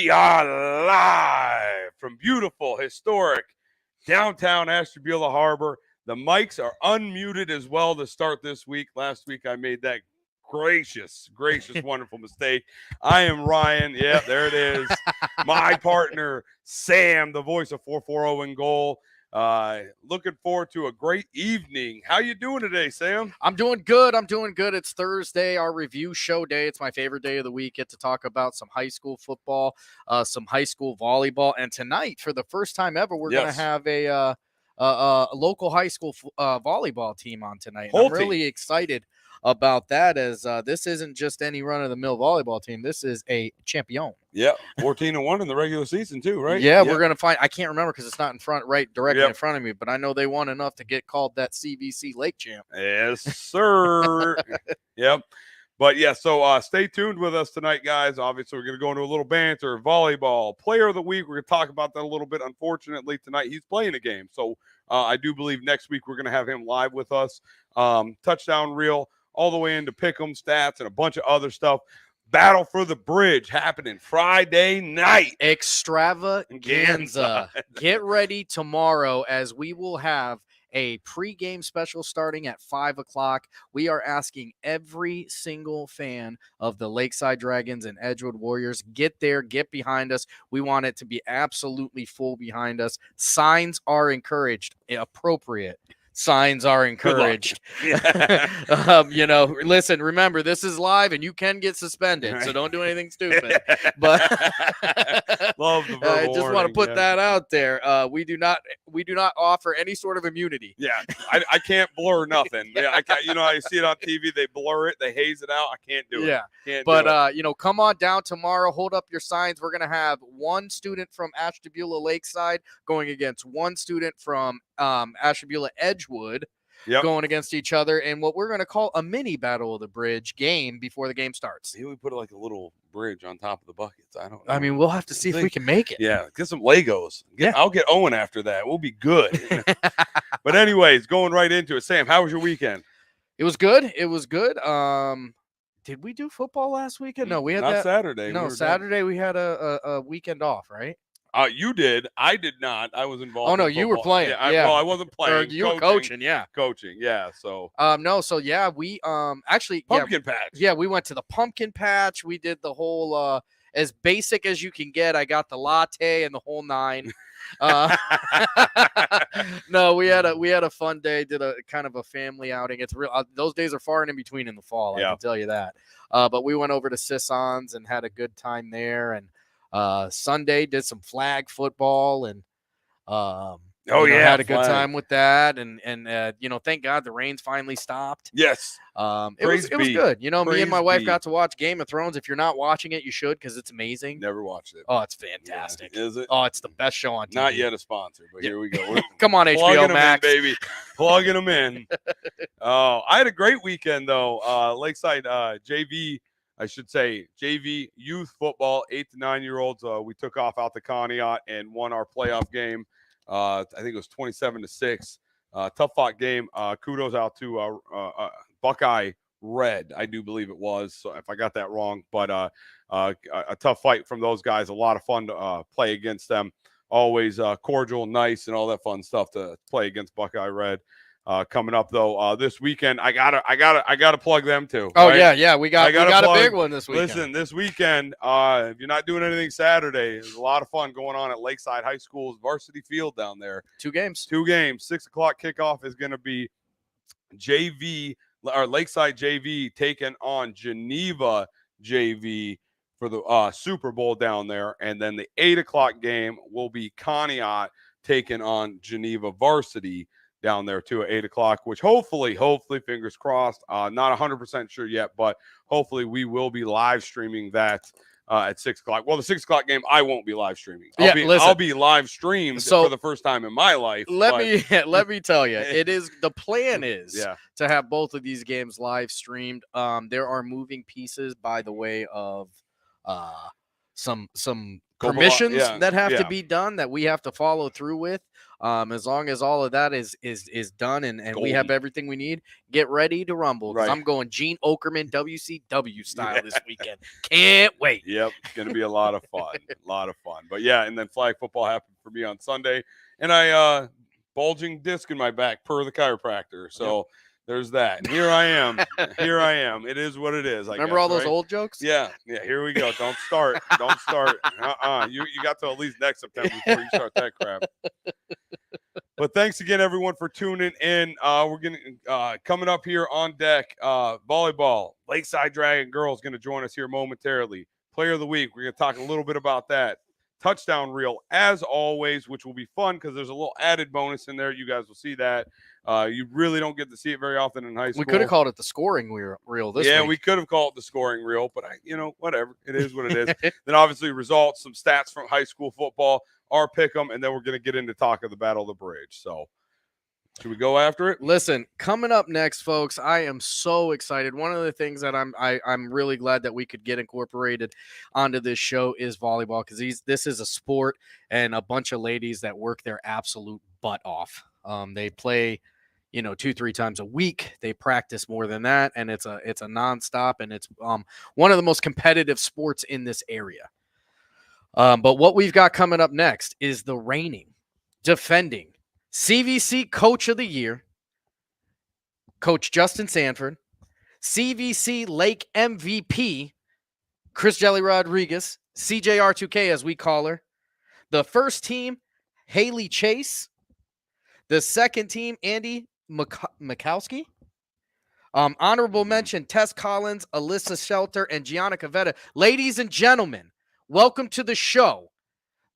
We are live from beautiful, historic downtown Ashtabula Harbor. The mics are unmuted as well to start this week. Last week I made that gracious, wonderful mistake. I am Ryan. Yeah, there it is. My partner, Sam, the voice of 440 in goal. Looking forward to a great evening. How you doing today, Sam? I'm doing good. It's Thursday, our review show day. It's my favorite day of the week. Get to talk about some high school football, some high school volleyball, and tonight, for the first time ever, we're going to have a local high school volleyball team on tonight. And I'm really excited about that, as this isn't just any run-of-the-mill volleyball team. This is a champion. Yeah, 14-1 in the regular season too, right? Yeah, we're gonna find. I can't remember because it's not in front, directly in front of me. But I know they won enough to get called that CVC Lake champ. Yes, sir. Yep. But yeah, so stay tuned with us tonight, guys. Obviously, we're gonna go into a little banter, volleyball, player of the week. We're gonna talk about that a little bit. Unfortunately, tonight he's playing a game, so I do believe next week we're gonna have him live with us. Touchdown reel all the way into pick'em stats and a bunch of other stuff. Battle for the Bridge happening Friday night. Extravaganza. Get ready tomorrow, as we will have a pregame special starting at 5 o'clock. We are asking every single fan of the Lakeside Dragons and Edgewood Warriors, get there, get behind us. We want it to be absolutely full behind us. Signs are encouraged, appropriate. Signs are encouraged. Listen, remember, this is live and you can get suspended, so don't do anything stupid. But love the I just want to put that out there. We do not offer any sort of immunity. Yeah, I can't blur nothing. I can't, I see it on TV, they blur it, they haze it out. I can't do it. Yeah. Can't but do it. Come on down tomorrow, hold up your signs. We're gonna have one student from Ashtabula Lakeside going against one student from Ashtabula Edgewood, going against each other in what we're going to call a mini Battle of the Bridge game before the game starts. Maybe we put like a little bridge on top of the buckets. I don't know. I mean, we'll have to see if we can make it. Yeah, get some Legos. I'll get Owen after that. We'll be good. But anyways, going right into it. Sam, how was your weekend? It was good. Did we do football last weekend? No, we had not Saturday. No, Saturday we had a weekend off, right? You did. I did not. I was involved. Oh no, in you were playing. Yeah. Well, I wasn't playing. You were coaching. Yeah. Coaching. Yeah. So. No. So yeah, we actually pumpkin patch. Yeah, we went to the pumpkin patch. We did the whole as basic as you can get. I got the latte and the whole nine. No, we had a fun day. Did a kind of a family outing. It's real. Those days are far and in between in the fall. I can tell you that. But we went over to Sisson's and had a good time there. And Sunday did some flag football and had a good time with that. And thank God the rains finally stopped. Yes. It was good. Me and my wife got to watch Game of Thrones. If you're not watching it, you should, because it's amazing. Never watched it. Oh, it's fantastic. Yeah. Is it? Oh, it's the best show on TV. Not yet a sponsor, but here we go. Come on, HBO Max, baby. Plugging them in. Oh, I had a great weekend though. Lakeside JV, I should say JV youth football, 8 to 9 year olds. We took off out to Conneaut and won our playoff game. I think it was 27-6. Tough fought game. Kudos out to Buckeye Red, I do believe it was. So if I got that wrong, but a tough fight from those guys. A lot of fun to play against them. Always cordial, nice, and all that fun stuff to play against Buckeye Red. Coming up though, this weekend, I gotta plug them too. Oh right? yeah, we got a big one this weekend. Listen, this weekend, if you're not doing anything Saturday, there's a lot of fun going on at Lakeside High School's varsity field down there. 2 games. 6 o'clock kickoff is going to be JV or Lakeside JV taking on Geneva JV for the Super Bowl down there, and then the 8 o'clock game will be Conneaut taking on Geneva varsity down there too at 8 o'clock, which hopefully, fingers crossed, not 100% sure yet, but hopefully we will be live streaming that at 6 o'clock. Well, the 6 o'clock game, I won't be live streaming. I'll be live streamed for the first time in my life. Let me tell you, the plan is to have both of these games live streamed. There are moving pieces by the way of permissions that have to be done that we have to follow through with. As long as all of that is done and we have everything we need, get ready to rumble. Because I'm going Gene Okerman WCW style this weekend. Can't wait. Yep, it's going to be a lot of fun. But yeah, and then flag football happened for me on Sunday, and I bulging disc in my back per the chiropractor. So there's that. And here I am. It is what it is. Remember all those old jokes? Yeah. Here we go. Don't start. You got to at least next September before you start that crap. But thanks again, everyone, for tuning in. We're gonna coming up here on deck. Volleyball, Lakeside Dragon girls going to join us here momentarily. Player of the week. We're going to talk a little bit about that. Touchdown reel, as always, which will be fun because there's a little added bonus in there. You guys will see that. You really don't get to see it very often in high school. We could have called it the scoring reel this week. We could have called it the scoring reel, but whatever. It is what it is. Then obviously results, some stats from high school football, our pick 'em, and then we're going to get into talk of the Battle of the Bridge. So should we go after it? Listen, coming up next, folks, I am so excited. One of the things that I'm really glad that we could get incorporated onto this show is volleyball, because this is a sport and a bunch of ladies that work their absolute butt off. They play 2-3 times a week. They practice more than that, and it's a nonstop, and it's one of the most competitive sports in this area. But what we've got coming up next is the reigning, defending CVC Coach of the Year, Coach Justin Sanford, CVC Lake MVP, Chris Jelly Rodriguez, CJR2K as we call her, the first team, Haley Chase, the second team, Andy Mikowski, honorable mention, Tess Collins, Alyssa Shelter, and Gianna Cavetta. Ladies and gentlemen, welcome to the show,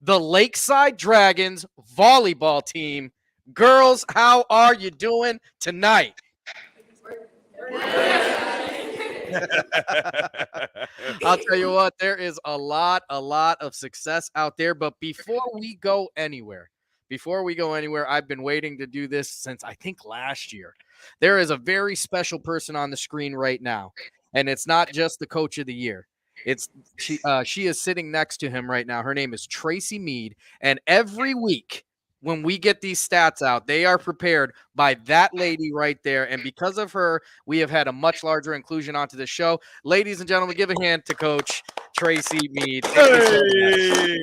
the Lakeside Dragons volleyball team. Girls, how are you doing tonight? I'll tell you what, there is a lot of success out there. But before we go anywhere, I've been waiting to do this since I think last year. There is a very special person on the screen right now, and it's not just the Coach of the Year. She is sitting next to him right now. Her name is Tracy Mead, and every week when we get these stats out, they are prepared by that lady right there. And because of her, we have had a much larger inclusion onto the show. Ladies and gentlemen, give a hand to Coach Tracy Mead. Hey!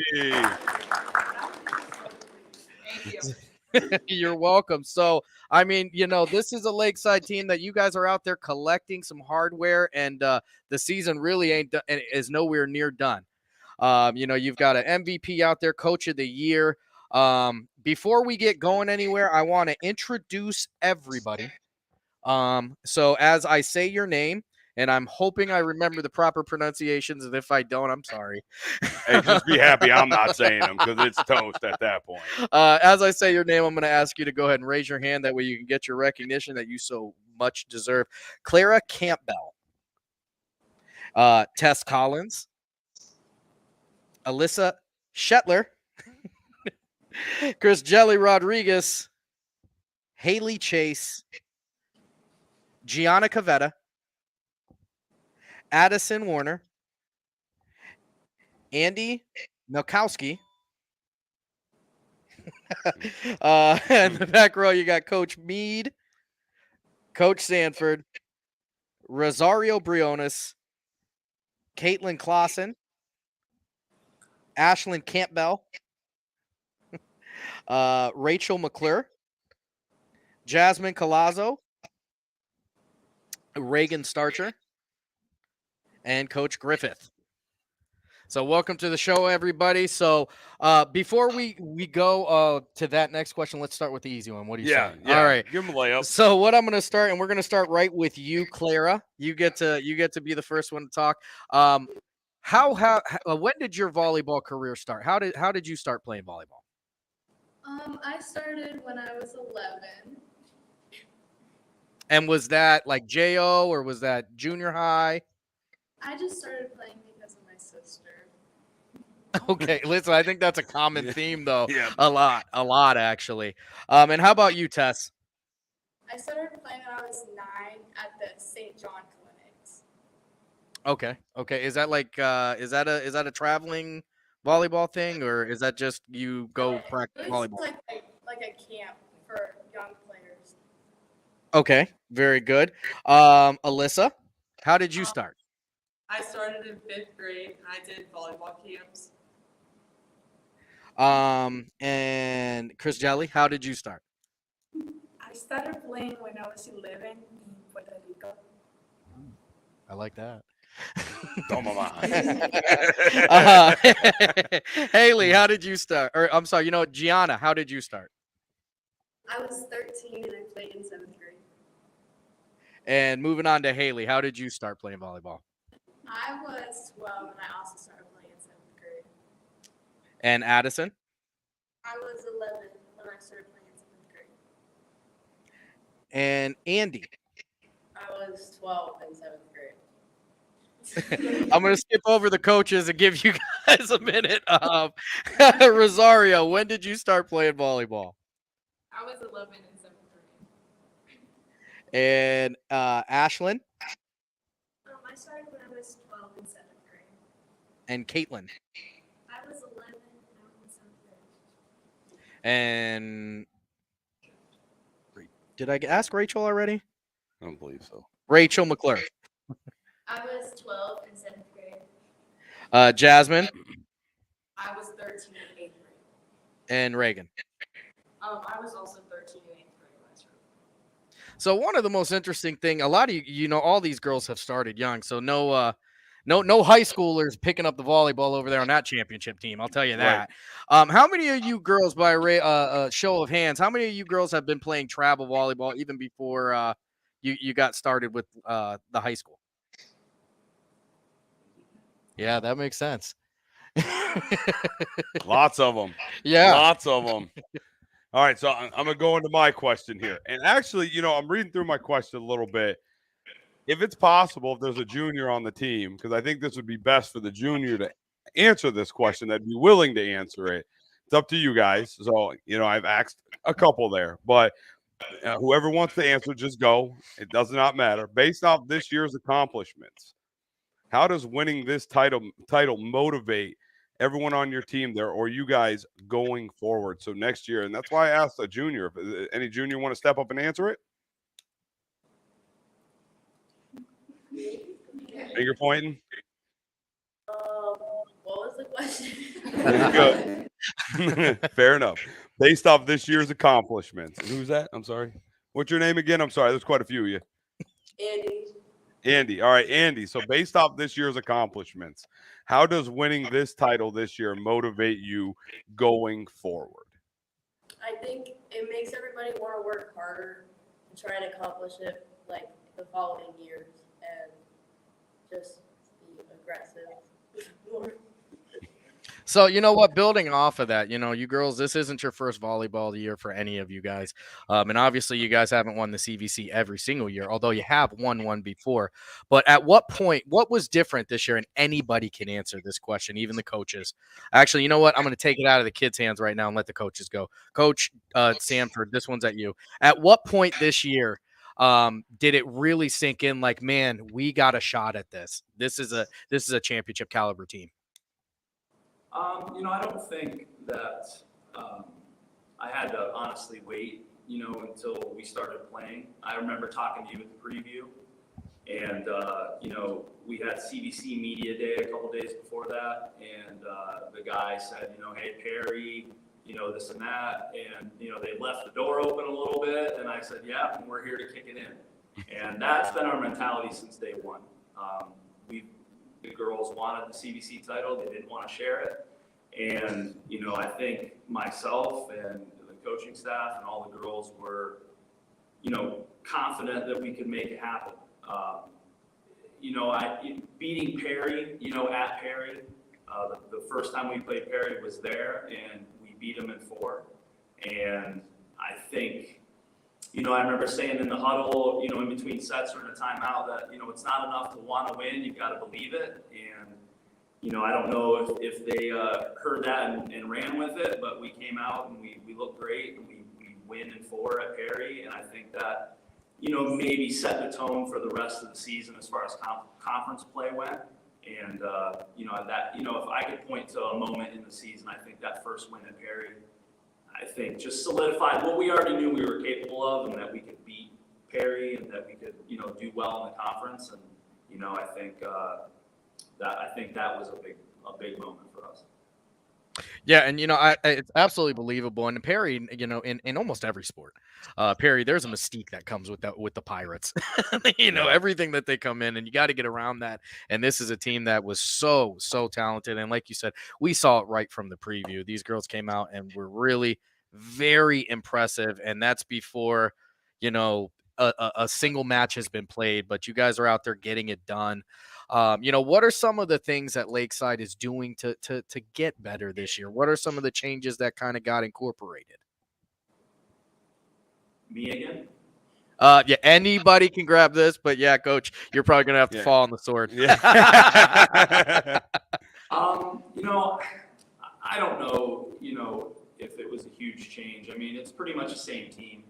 You're welcome. So, I mean, this is a Lakeside team that you guys are out there collecting some hardware, and the season really is nowhere near done. You've got an MVP out there, Coach of the Year. Before we get going anywhere, I want to introduce everybody. So as I say your name, and I'm hoping I remember the proper pronunciations, and if I don't, I'm sorry. Hey, just be happy I'm not saying them, because it's toast at that point. As I say your name, I'm going to ask you to go ahead and raise your hand. That way you can get your recognition that you so much deserve. Clara Campbell, Tess Collins, Alyssa Shetler, Chris Jelly Rodriguez, Haley Chase, Gianna Cavetta, Addison Warner, Andy Milkowski. In the back row, you got Coach Mead, Coach Sanford, Rosario Briones, Caitlin Clausen, Ashlyn Campbell, Rachel McClure, Jasmine Colazzo, Reagan Starcher, and Coach Griffith. So welcome to the show, everybody. So before we go to that next question, let's start with the easy one. What do you say? Yeah. All right. Give them a layup. So what I'm going to start, and we're going to start right with you, Clara. You get to be the first one to talk. When did your volleyball career start? How did you start playing volleyball? I started when I was 11. And was that like JO or was that junior high? I just started playing because of my sister. Okay, listen, I think that's a common theme, though. Yeah. A lot, actually. And how about you, Tess? I started playing when I was 9 at the St. John clinics. Okay. Okay. Is that like is that a traveling volleyball thing, or is that just you go practice It's volleyball? like a camp for young players. Okay. Very good. Alyssa, how did you Um, start? I started in 5th grade. I did volleyball camps. And Chris Jelly, how did you start? I started playing when I was 11 in Puerto Rico. I like that. Toma más. Haley, how did you start? Or I'm sorry, Gianna, how did you start? I was 13 and I played in 7th grade. And moving on to Haley, how did you start playing volleyball? I was 12 and I also started playing in 7th grade. And Addison? I was 11 when I started playing in 7th grade. And Andy? I was 12 in 7th grade. I'm going to skip over the coaches and give you guys a minute. Rosario, when did you start playing volleyball? I was 11 in 7th grade. And Ashlyn? I started when I was 12 in 7th grade. And Caitlin? I was 11 and I was in 7th grade. And did I ask Rachel already? I don't believe so. Rachel McClure. I was 12 in 7th grade. Jasmine I was 13 in 8th grade. and Reagan. I was also 13 in 8th grade when I started. So one of the most interesting thing, a lot of all these girls have started young. So no high schoolers picking up the volleyball over there on that championship team. I'll tell you that. How many of you girls, by show of hands, how many of you girls have been playing travel volleyball even before you got started with the high school? Yeah, that makes sense. Lots of them. Yeah. Lots of them. All right, so I'm going to go into my question here. And actually, I'm reading through my question a little bit. If it's possible, if there's a junior on the team, because I think this would be best for the junior to answer this question, that'd be willing to answer it. It's up to you guys. So, I've asked a couple there, but whoever wants to answer, just go. It does not matter. Based off this year's accomplishments, how does winning this title motivate everyone on your team there or you guys going forward? So next year, and that's why I asked a junior. If any junior want to step up and answer it? Finger pointing. What was the question? Good. Fair enough. Based off this year's accomplishments. And who's that? I'm sorry. What's your name again? I'm sorry. There's quite a few of you. Andy. All right, Andy. So based off this year's accomplishments, how does winning this title this year motivate you going forward? I think it makes everybody want to work harder and try and accomplish it like the following years and just be aggressive more. So you know what? Building off of that, you girls, this isn't your first volleyball year for any of you guys, and obviously you guys haven't won the CVC every single year, although you have won one before. But at what point, what was different this year? And anybody can answer this question, even the coaches. Actually, you know what? I'm going to take it out of the kids' hands right now and let the coaches go. Coach Sanford, this one's at you. At what point this year did it really sink in? Like, man, we got a shot at this. This is a championship caliber team. I don't think that I had to honestly wait, until we started playing. I remember talking to you at the preview, and, we had CVC Media Day a couple days before that, and the guy said, hey, Perry, this and that, and, they left the door open a little bit, and I said, yeah, and we're here to kick it in. And that's been our mentality since day one. The girls wanted the CVC title. They didn't want to share it. And, I think myself and the coaching staff and all the girls were, confident that we could make it happen. Beating Perry, at Perry, the first time we played Perry was there, and we beat them in 4. And I think, I remember saying in the huddle, in between sets or in a timeout that, it's not enough to want to win. You've got to believe it. And, I don't know if they heard that and ran with it, but we came out and we looked great, and we win in 4 at Perry. And I think that, maybe set the tone for the rest of the season as far as conference play went. And, if I could point to a moment in the season, I think that first win at Perry, I think just solidified what we already knew we were capable of, and that we could beat Perry and that we could, do well in the conference. And, I think that was a big moment for us. Yeah, and it's absolutely believable. And Perry, in almost every sport, Perry, there's a mystique that comes with the Pirates. Everything that they come in, and you got to get around that. And this is a team that was so talented. And like you said, we saw it right from the preview. These girls came out and were really very impressive. And that's before, a single match has been played, but you guys are out there getting it done. What are some of the things that Lakeside is doing to get better this year? What are some of the changes that kind of got incorporated? Me again? Yeah, anybody can grab this, but yeah, Coach, you're probably gonna have to fall on the sword. Yeah. I don't know, if it was a huge change. I mean, it's pretty much the same team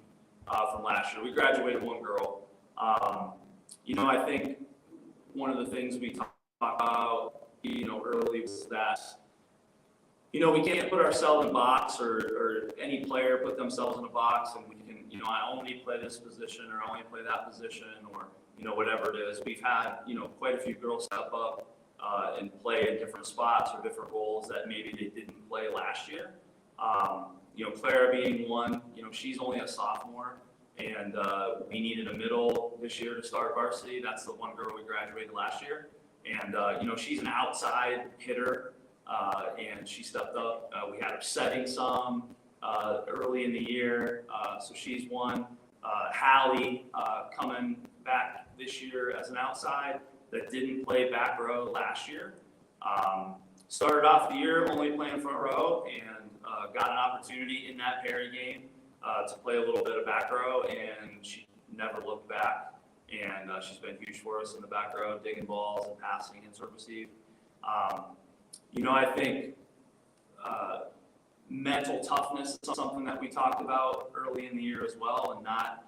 from last year. We graduated one girl. I think one of the things we talked about, early was that, we can't put ourselves in a box or any player put themselves in a box and we can, I only play this position or I only play that position or, whatever it is. We've had, quite a few girls step up and play in different spots or different roles that maybe they didn't play last year. Clara being one, she's only a sophomore. And we needed a middle this year to start varsity. That's the one girl we graduated last year. And, she's an outside hitter, and she stepped up. We had her setting some early in the year, so she's one. Hallie coming back this year as an outside that didn't play back row last year. Started off the year only playing front row and got an opportunity in that Perry game to play a little bit of back row, and she never looked back. And she's been huge for us in the back row, digging balls and passing and serve receive. I think mental toughness is something that we talked about early in the year as well, and not,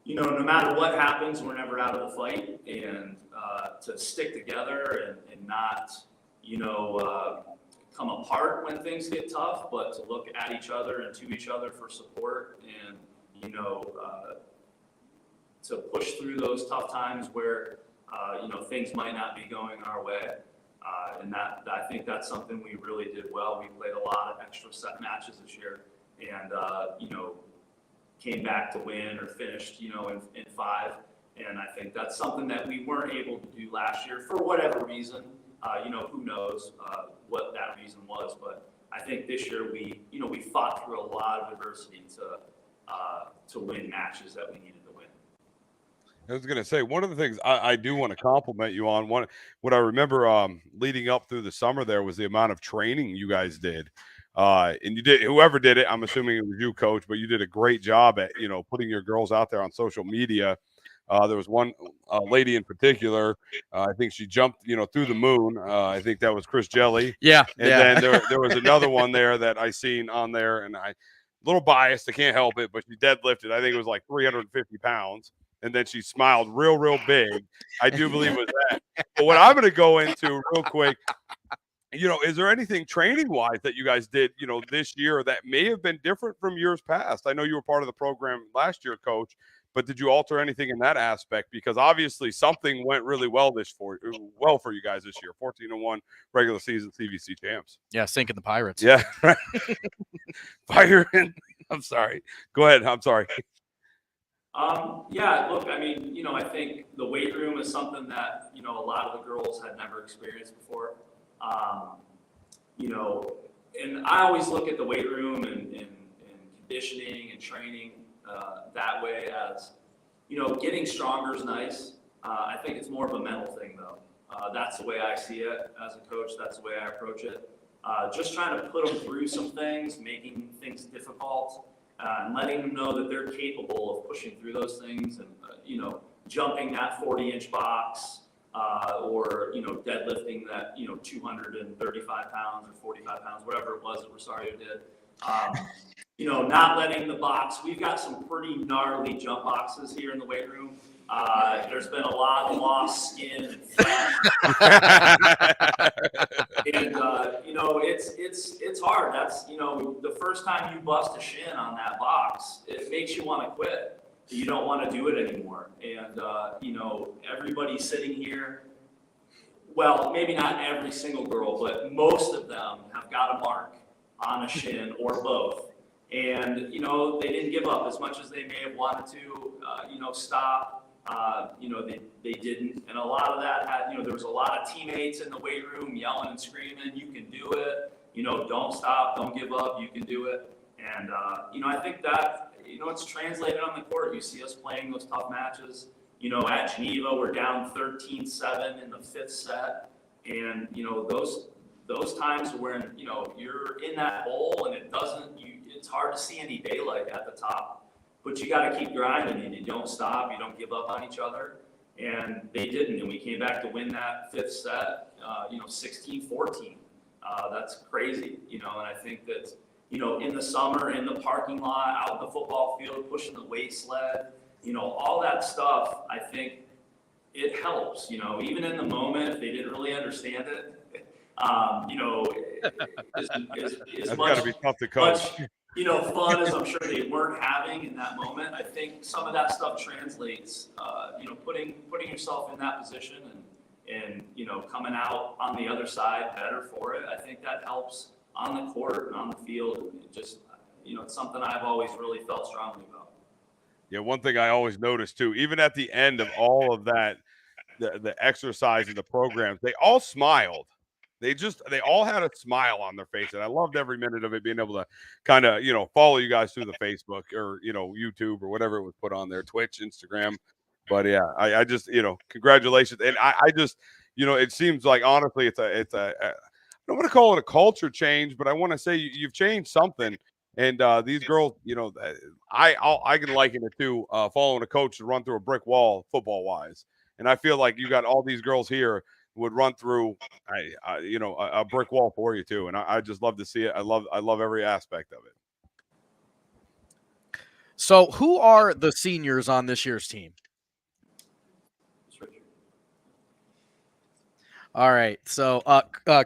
no matter what happens, we're never out of the fight, and to stick together and not, come apart when things get tough, but to look at each other and to each other for support and, to push through those tough times where, things might not be going our way. And I think that's something we really did well. We played a lot of extra set matches this year and, came back to win or finished, in 5. And I think that's something that we weren't able to do last year for whatever reason. Who knows what that reason was, but I think this year we fought through a lot of adversity to win matches that we needed to win. I was going to say, one of the things I do want to compliment you on, what I remember leading up through the summer there was the amount of training you guys did. And you did, whoever did it, I'm assuming it was you, Coach, but you did a great job at, putting your girls out there on social media. There was one lady in particular, I think she jumped, through the moon. I think that was Chris Jelly. Yeah. And then there was another one there that I seen on there, and a little biased, I can't help it, but she deadlifted. I think it was like 350 pounds. And then she smiled real big. I do believe it was that. But what I'm going to go into real quick, is there anything training-wise that you guys did, this year that may have been different from years past? I know you were part of the program last year, Coach, but did you alter anything in that aspect? Because obviously something went really well for you guys this year. 14-1 regular season CVC champs. Yeah, sinking the Pirates. Yeah, right. Firing. I'm sorry. Go ahead. I'm sorry. Yeah, look, I mean, I think the weight room is something that, a lot of the girls had never experienced before. And I always look at the weight room and conditioning and training that way as, getting stronger is nice. I think it's more of a mental thing, though. That's the way I see it as a coach. That's the way I approach it. Just trying to put them through some things, making things difficult. And letting them know that they're capable of pushing through those things and, jumping that 40-inch box or, deadlifting that, 235 pounds or 45 pounds, whatever it was that Rosario did. not letting the box. We've got some pretty gnarly jump boxes here in the weight room. There's been a lot of lost skin and flesh. And, it's hard. That's, the first time you bust a shin on that box, it makes you want to quit. You don't want to do it anymore. And, everybody sitting here, well, maybe not every single girl, but most of them have got a mark on a shin or both. And, they didn't give up as much as they may have wanted to, stop. They didn't. And a lot of that had, there was a lot of teammates in the weight room yelling and screaming, you can do it. Don't stop, don't give up, you can do it. And, I think that, it's translated on the court. You see us playing those tough matches. At Geneva, we're down 13-7 in the 5th set. And, those times when, you're in that hole and it's hard to see any daylight at the top. But you got to keep grinding, and you don't stop. You don't give up on each other. And they didn't. And we came back to win that 5th set, 16-14. That's crazy, and I think that, in the summer, in the parking lot, out in the football field, pushing the weight sled, all that stuff, I think it helps, even in the moment, if they didn't really understand it, That's got to be tough to coach. Fun as I'm sure they weren't having in that moment. I think some of that stuff translates, putting yourself in that position and coming out on the other side better for it. I think that helps on the court and on the field. It just, it's something I've always really felt strongly about. Yeah, one thing I always noticed too, even at the end of all of that, the exercise and the programs, they all smiled. They all had a smile on their face, and I loved every minute of it, being able to kind of, follow you guys through the Facebook or, YouTube or whatever it was put on there, Twitch, Instagram. But yeah, I just, congratulations. And I just, it seems like, honestly, it's a I don't want to call it a culture change, but I want to say you've changed something. And these girls, I can liken it to following a coach to run through a brick wall football wise. And I feel like you got all these girls here would run through, a brick wall for you too. And I just love to see it. I love every aspect of it. So who are the seniors on this year's team? All right. So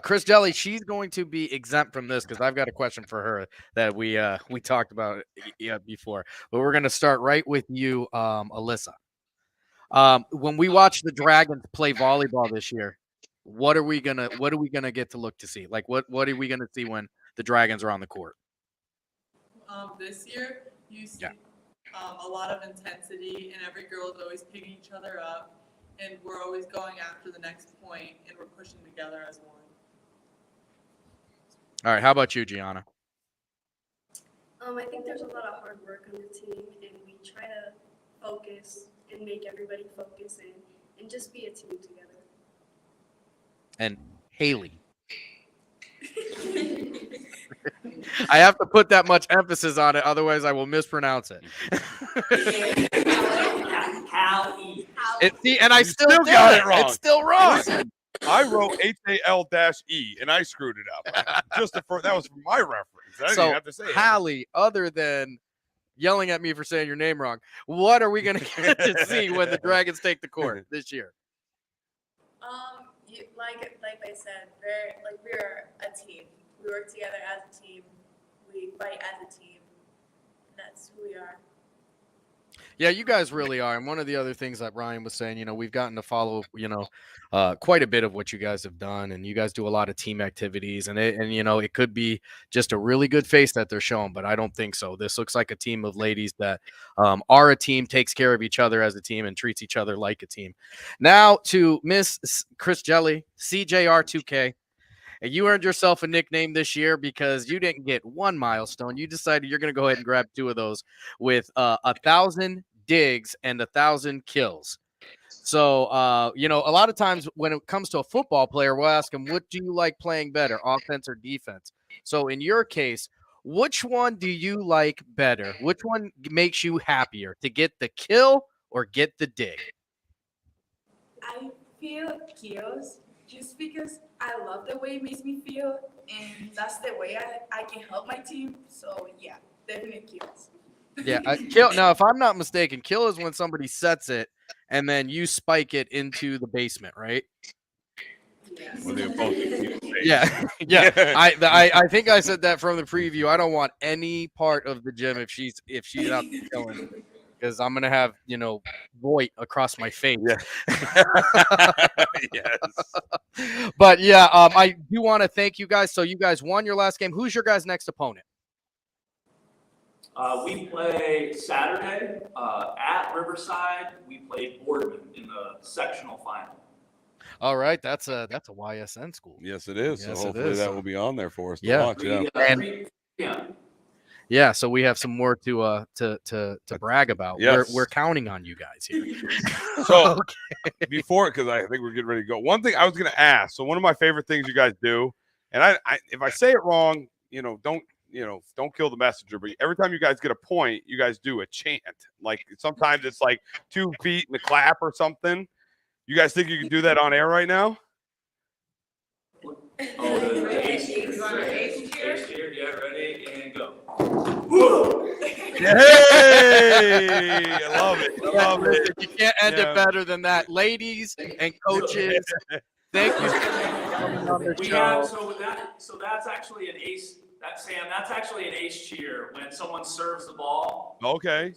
Chris Jelly, she's going to be exempt from this because I've got a question for her that we talked about before. But we're going to start right with you, Alyssa. When we watch the Dragons play volleyball this year, what are we gonna get to look to see? Like what are we gonna see when the Dragons are on the court? This year you see a lot of intensity, and every girl is always picking each other up, and we're always going after the next point, and we're pushing together as one. All right, how about you, Gianna? I think there's a lot of hard work on the team, and we try to focus and make everybody focus and just be a team together. And Haley. I have to put that much emphasis on it, otherwise I will mispronounce it. And I still got it wrong. It's still wrong. Listen, I wrote HAL-E and I screwed it up. That was for my reference. I didn't even have to say it. Hallie, other than yelling at me for saying your name wrong, what are we going to get to see when the Dragons take the court this year? Like I said, we're a team. We work together as a team. We fight as a team. That's who we are. Yeah, you guys really are. And one of the other things that Ryan was saying, we've gotten to follow, quite a bit of what you guys have done, and you guys do a lot of team activities, and it could be just a really good face that they're showing, but I don't think so. This looks like a team of ladies that are a team, takes care of each other as a team, and treats each other like a team. Now to Miss Chris Jelly, CJR2K. And you earned yourself a nickname this year because you didn't get one milestone. You decided you're going to go ahead and grab two of those with 1,000 digs and 1,000 kills. So, a lot of times when it comes to a football player, we'll ask them, what do you like playing better, offense or defense? So in your case, which one do you like better? Which one makes you happier, to get the kill or get the dig? I feel kills just because I love the way it makes me feel, and that's the way I can help my team. So, yeah. definitely kills. Yeah, kill. Now, if I'm not mistaken, kill is when somebody sets it and then you spike it into the basement, right? Yes. Or the opposing team. Yeah, yeah. I think I said that from the preview. I don't want any part of the gym if she's out there killing, because I'm gonna have void across my face. Yeah. Yes. But yeah, I do want to thank you guys. So you guys won your last game. Who's your guys' next opponent? We play Saturday at Riverside. We play Boardman in the sectional final. All right, that's a YSN school. Yes, it is. Yes, so it hopefully is. that will be on there for us to Yeah. watch. Yeah. Yeah, so we have some more to brag about. Yes. We're counting on you guys here. So before, because I think we're getting ready to go. One thing I was going to ask. So one of my favorite things you guys do, and I if I say it wrong, don't kill the messenger. But every time you guys get a point, you guys do a chant. Like sometimes it's like 2 feet and a clap or something. You guys think you can do that on air right now? Oh, the ace cheer. Yeah, ready and go. Hey, I love it. I love it. You can't end it better than that, ladies and coaches. Thank you for coming on the show. So that's actually an ace. That's actually an ace cheer when someone serves the ball. Okay.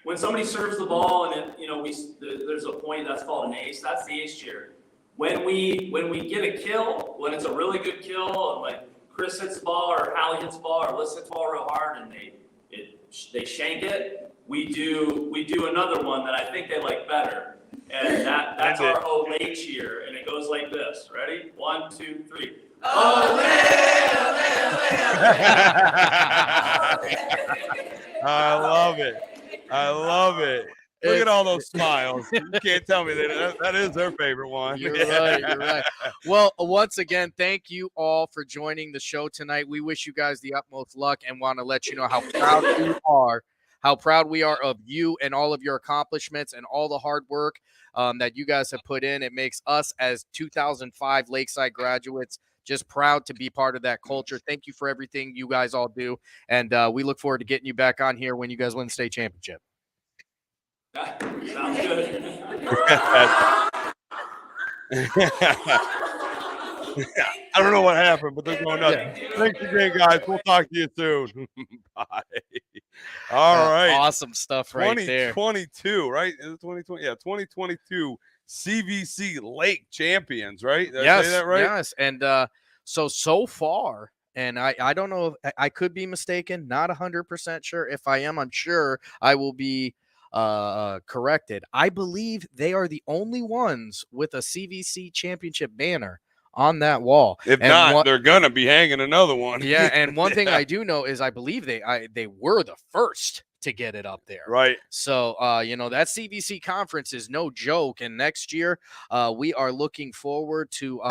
When somebody serves the ball and there's a point, that's called an ace. That's the ace cheer. When we get a kill, when it's a really good kill, and like Chris hits the ball or Hallie hits the ball or Liz hits the ball real hard and they shank it, we do another one that I think they like better. And that's our Olay cheer, and it goes like this. Ready? 1, 2, 3. Olay, olay, olay. I love it. I love it. Look at all those smiles. You can't tell me that is their favorite one. You're right. You're right. Well, once again, thank you all for joining the show tonight. We wish you guys the utmost luck and want to let you know how proud we are of you and all of your accomplishments and all the hard work that you guys have put in. It makes us as 2005 Lakeside graduates just proud to be part of that culture. Thank you for everything you guys all do. And we look forward to getting you back on here when you guys win the state championship. Sounds good. I don't know what happened, but they're going nuts. Yeah. Thanks again, guys. We'll talk to you soon. Bye. All right. Awesome stuff right there. 2022, right? Is it 2020? Yeah, 2022 CVC Lake champions, right? Did I say that right? Yes. And so far, and I don't know if I could be mistaken, not 100% sure. If I am, I'm sure I will be corrected. I believe they are the only ones with a CVC championship banner on that wall. If not, they're gonna be hanging another one. Yeah, and one thing I do know is I believe they were the first to get it up there. Right. So that CVC conference is no joke. And next year, we are looking forward to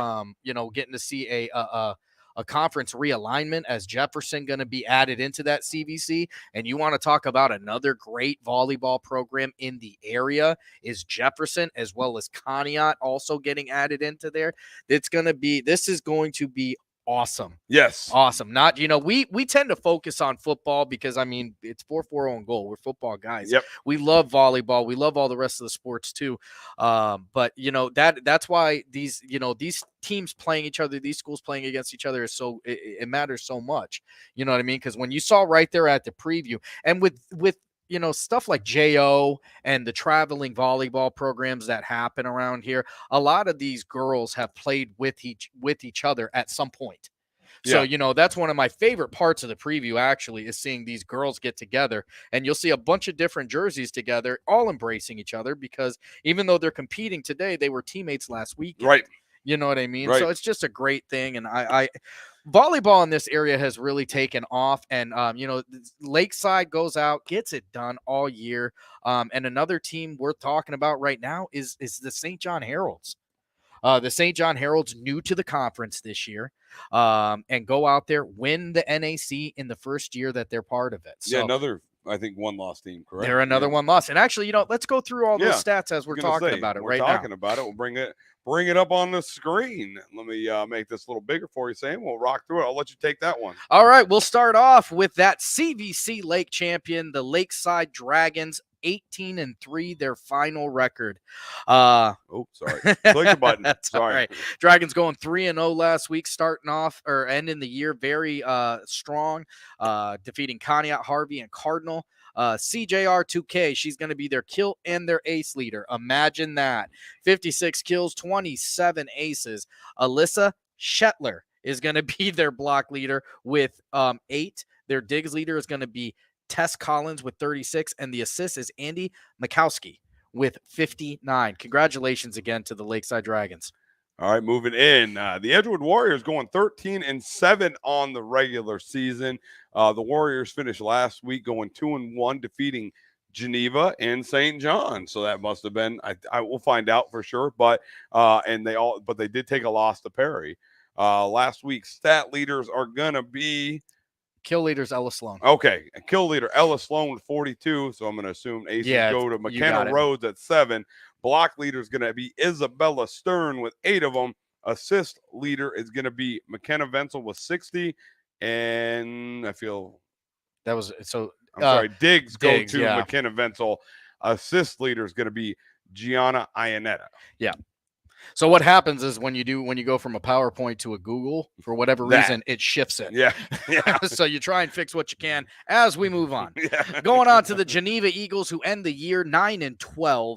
getting to see a conference realignment as Jefferson going to be added into that CVC. And you want to talk about another great volleyball program in the area is Jefferson, as well as Conneaut also getting added into there. This is going to be awesome. Yes. Awesome. Not, we tend to focus on football because, it's 4-4 on goal. We're football guys. Yep. We love volleyball. We love all the rest of the sports too. But, that's why these teams playing each other, these schools playing against each other is it matters so much. You know what I mean? Because when you saw right there at the preview and with stuff like JO and the traveling volleyball programs that happen around here, a lot of these girls have played with each other at some point. So, that's one of my favorite parts of the preview, actually, is seeing these girls get together. And you'll see a bunch of different jerseys together, all embracing each other, because even though they're competing today, they were teammates last week. Right. You know what I mean? Right. So it's just a great thing. And volleyball in this area has really taken off. And, Lakeside goes out, gets it done all year. And another team we're talking about right now is the St. John Heralds. The St. John Heralds new to the conference this year, and go out there, win the NAC in the first year that they're part of it. So, yeah, another I think, one-loss team, correct? They're another one loss. And actually, let's go through all those stats as we're talking about it right now. We're talking about it. We'll bring it up on the screen. Let me make this a little bigger for you, Sam. We'll rock through it. I'll let you take that one. All right, we'll start off with that CVC Lake champion, the Lakeside Dragons, 18-3, their final record. Sorry. Click the button. Sorry. All right. Dragons going 3-0 last week, starting off or ending the year very strong, defeating Conneaut, Harvey, and Cardinal. CJR2K, she's going to be their kill and their ace leader. Imagine that. 56 kills, 27 aces. Alyssa Shetler is going to be their block leader with 8. Their digs leader is going to be Tess Collins with 36, and the assist is Andy Mikowski with 59. Congratulations again to the Lakeside Dragons. All right, moving in. The Edgewood Warriors going 13-7 on the regular season. The Warriors finished last week going 2-1, defeating Geneva and St. John. So that must have been, I will find out for sure. But they did take a loss to Perry. Last week's stat leaders are gonna be kill leaders Ella Sloan. Okay, kill leader Ella Sloan with 42. So I'm gonna assume aces go to McKenna Rhodes at 7. Block leader is going to be Isabella Stern with 8 of them. Assist leader is going to be McKenna Venzel with 60. And I feel that was so. I'm sorry. Digs go to yeah. McKenna Venzel. Assist leader is going to be Gianna Ionetta. Yeah. So what happens is when you go from a PowerPoint to a Google, for whatever reason, it shifts it. Yeah. So you try and fix what you can as we move on. Yeah. Going on to the Geneva Eagles, who end the year 9-12.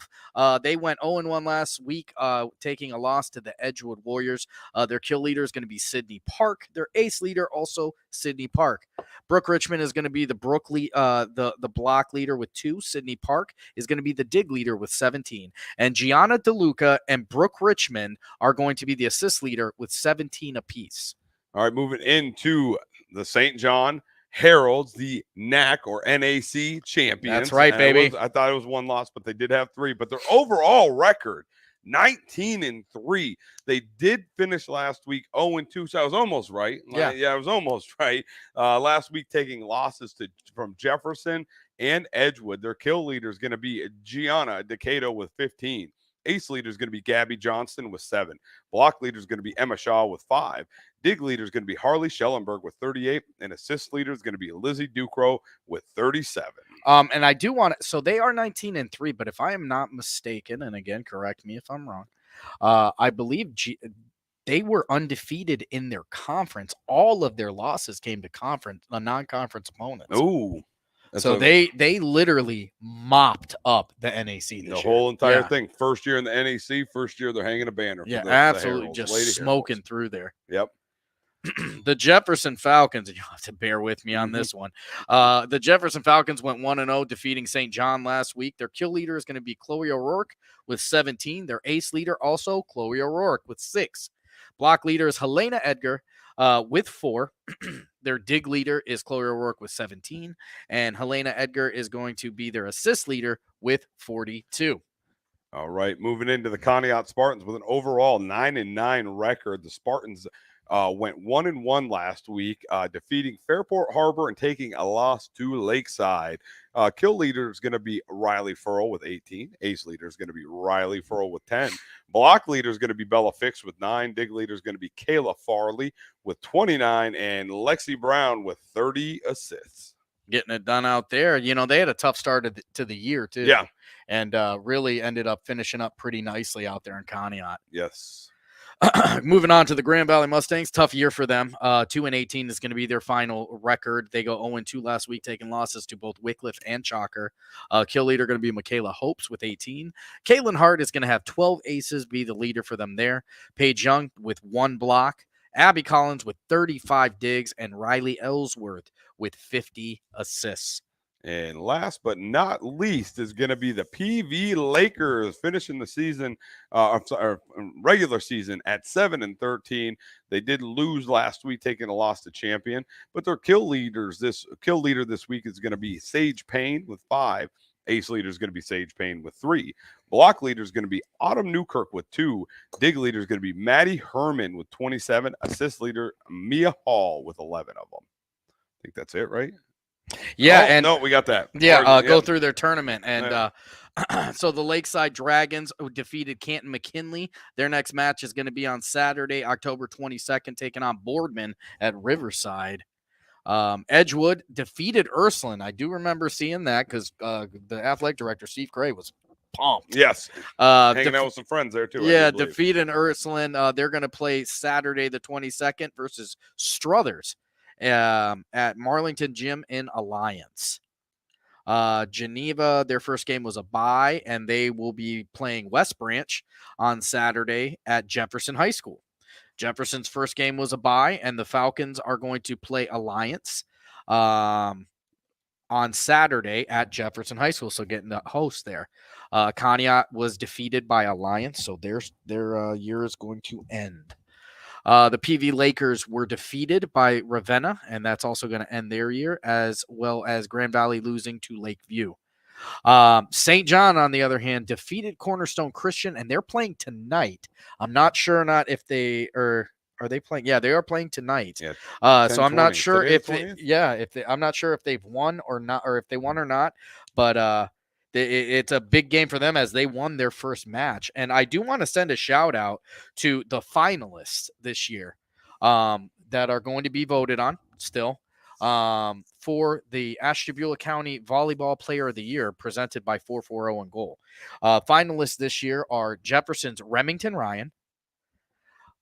They went 0-1 last week, taking a loss to the Edgewood Warriors. Their kill leader is going to be Sydney Park. Their ace leader also Sydney Park. Brooke Richmond is going to be the the block leader with 2. Sydney Park is going to be the dig leader with 17. And Gianna DeLuca and Brooke Richmond are going to be the assist leader with 17 apiece. All right, moving into the St. John Heralds, the NAC or NAC champions. That's right, baby. I thought it was 1 loss, but they did have 3. But their overall record, 19-3. They did finish last week 0-2, so I was almost right. I was almost right. Last week taking losses from Jefferson and Edgewood. Their kill leader is going to be Gianna Decato with 15. Ace leader is going to be Gabby Johnston with 7. Block leader is going to be Emma Shaw with 5. Dig leader is going to be Harley Schellenberg with 38. And assist leader is going to be Lizzie Ducro with 37. And I do want to, so they are 19-3, but if I am not mistaken, and again, correct me if I'm wrong, I believe they were undefeated in their conference. All of their losses came to non-conference opponents. Ooh. So they literally mopped up the NAC this year. The whole entire thing. First year in the NAC, first year they're hanging a banner. Yeah, for absolutely. the Just smoking through there. Yep. The Jefferson Falcons, and you'll have to bear with me on this one. The Jefferson Falcons went 1-0, defeating St. John last week. Their kill leader is going to be Chloe O'Rourke with 17. Their ace leader also Chloe O'Rourke with 6. Block leader is Helena Edgar with 4. Their dig leader is Chloe O'Rourke with 17. And Helena Edgar is going to be their assist leader with 42. All right, moving into the Conneaut Spartans with an overall 9-9 record. The Spartans went 1-1 last week, defeating Fairport Harbor and taking a loss to Lakeside. Kill leader is going to be Riley Furl with 18. Ace leader is going to be Riley Furl with 10. Block leader is going to be Bella Fix with 9. Dig leader is going to be Kayla Farley with 29. And Lexi Brown with 30 assists. Getting it done out there. They had a tough start to the year, too. Yeah. And really ended up finishing up pretty nicely out there in Conneaut. Yes. Moving on to the Grand Valley Mustangs, tough year for them. 2-18 is going to be their final record. They go 0-2 last week, taking losses to both Wycliffe and Chalker. Kill leader going to be Michaela Hopes with 18. Caitlin Hart is going to have 12 aces, be the leader for them there. Paige Young with 1 block. Abby Collins with 35 digs, and Riley Ellsworth with 50 assists. And last but not least is going to be the PV Lakers, finishing the season, regular season at 7-13. They did lose last week, taking a loss to Champion, but their kill leader this week is going to be Sage Payne with 5. Ace leader is going to be Sage Payne with 3. Block leader is going to be Autumn Newkirk with 2. Dig leader is going to be Maddie Herman with 27. Assist leader Mia Hall with 11 of them. I think that's it, right? Yeah, Oh, and no, we got that. yeah, Or- go through their tournament. And Yeah. so the Lakeside Dragons defeated Canton McKinley. Their next match is going to be on Saturday, October 22nd, taking on Boardman at Riverside. Edgewood defeated Ursuline. I do remember seeing that because the athletic director, Steve Gray, was pumped. Yes. Hanging out with some friends there, too. Yeah, I do believe. defeating Ursuline. They're going to play Saturday the 22nd versus Struthers at Marlington Gym in Alliance. Geneva, their first game was a bye, and they will be playing West Branch on Saturday at Jefferson High School. Jefferson's first game was a bye, and the Falcons are going to play Alliance on Saturday at Jefferson High School, so getting the host there. Conneaut was defeated by Alliance, so their year is going to end. The PV Lakers were defeated by Ravenna, and that's also going to end their year, as well as Grand Valley losing to Lakeview. St. John, on the other hand, defeated Cornerstone Christian, and they're playing tonight. I'm not sure or not if they are they playing. Yeah, they are playing tonight. Yeah, so I'm not 10-20. sure Today if the 20th? I'm not sure if they've won or not, or if they won or not. But it's a big game for them as they won their first match. And I do want to send a shout out to the finalists this year that are going to be voted on still. For the Ashtabula County Volleyball Player of the Year presented by 440 and Goal. Finalists this year are Jefferson's Remington Ryan,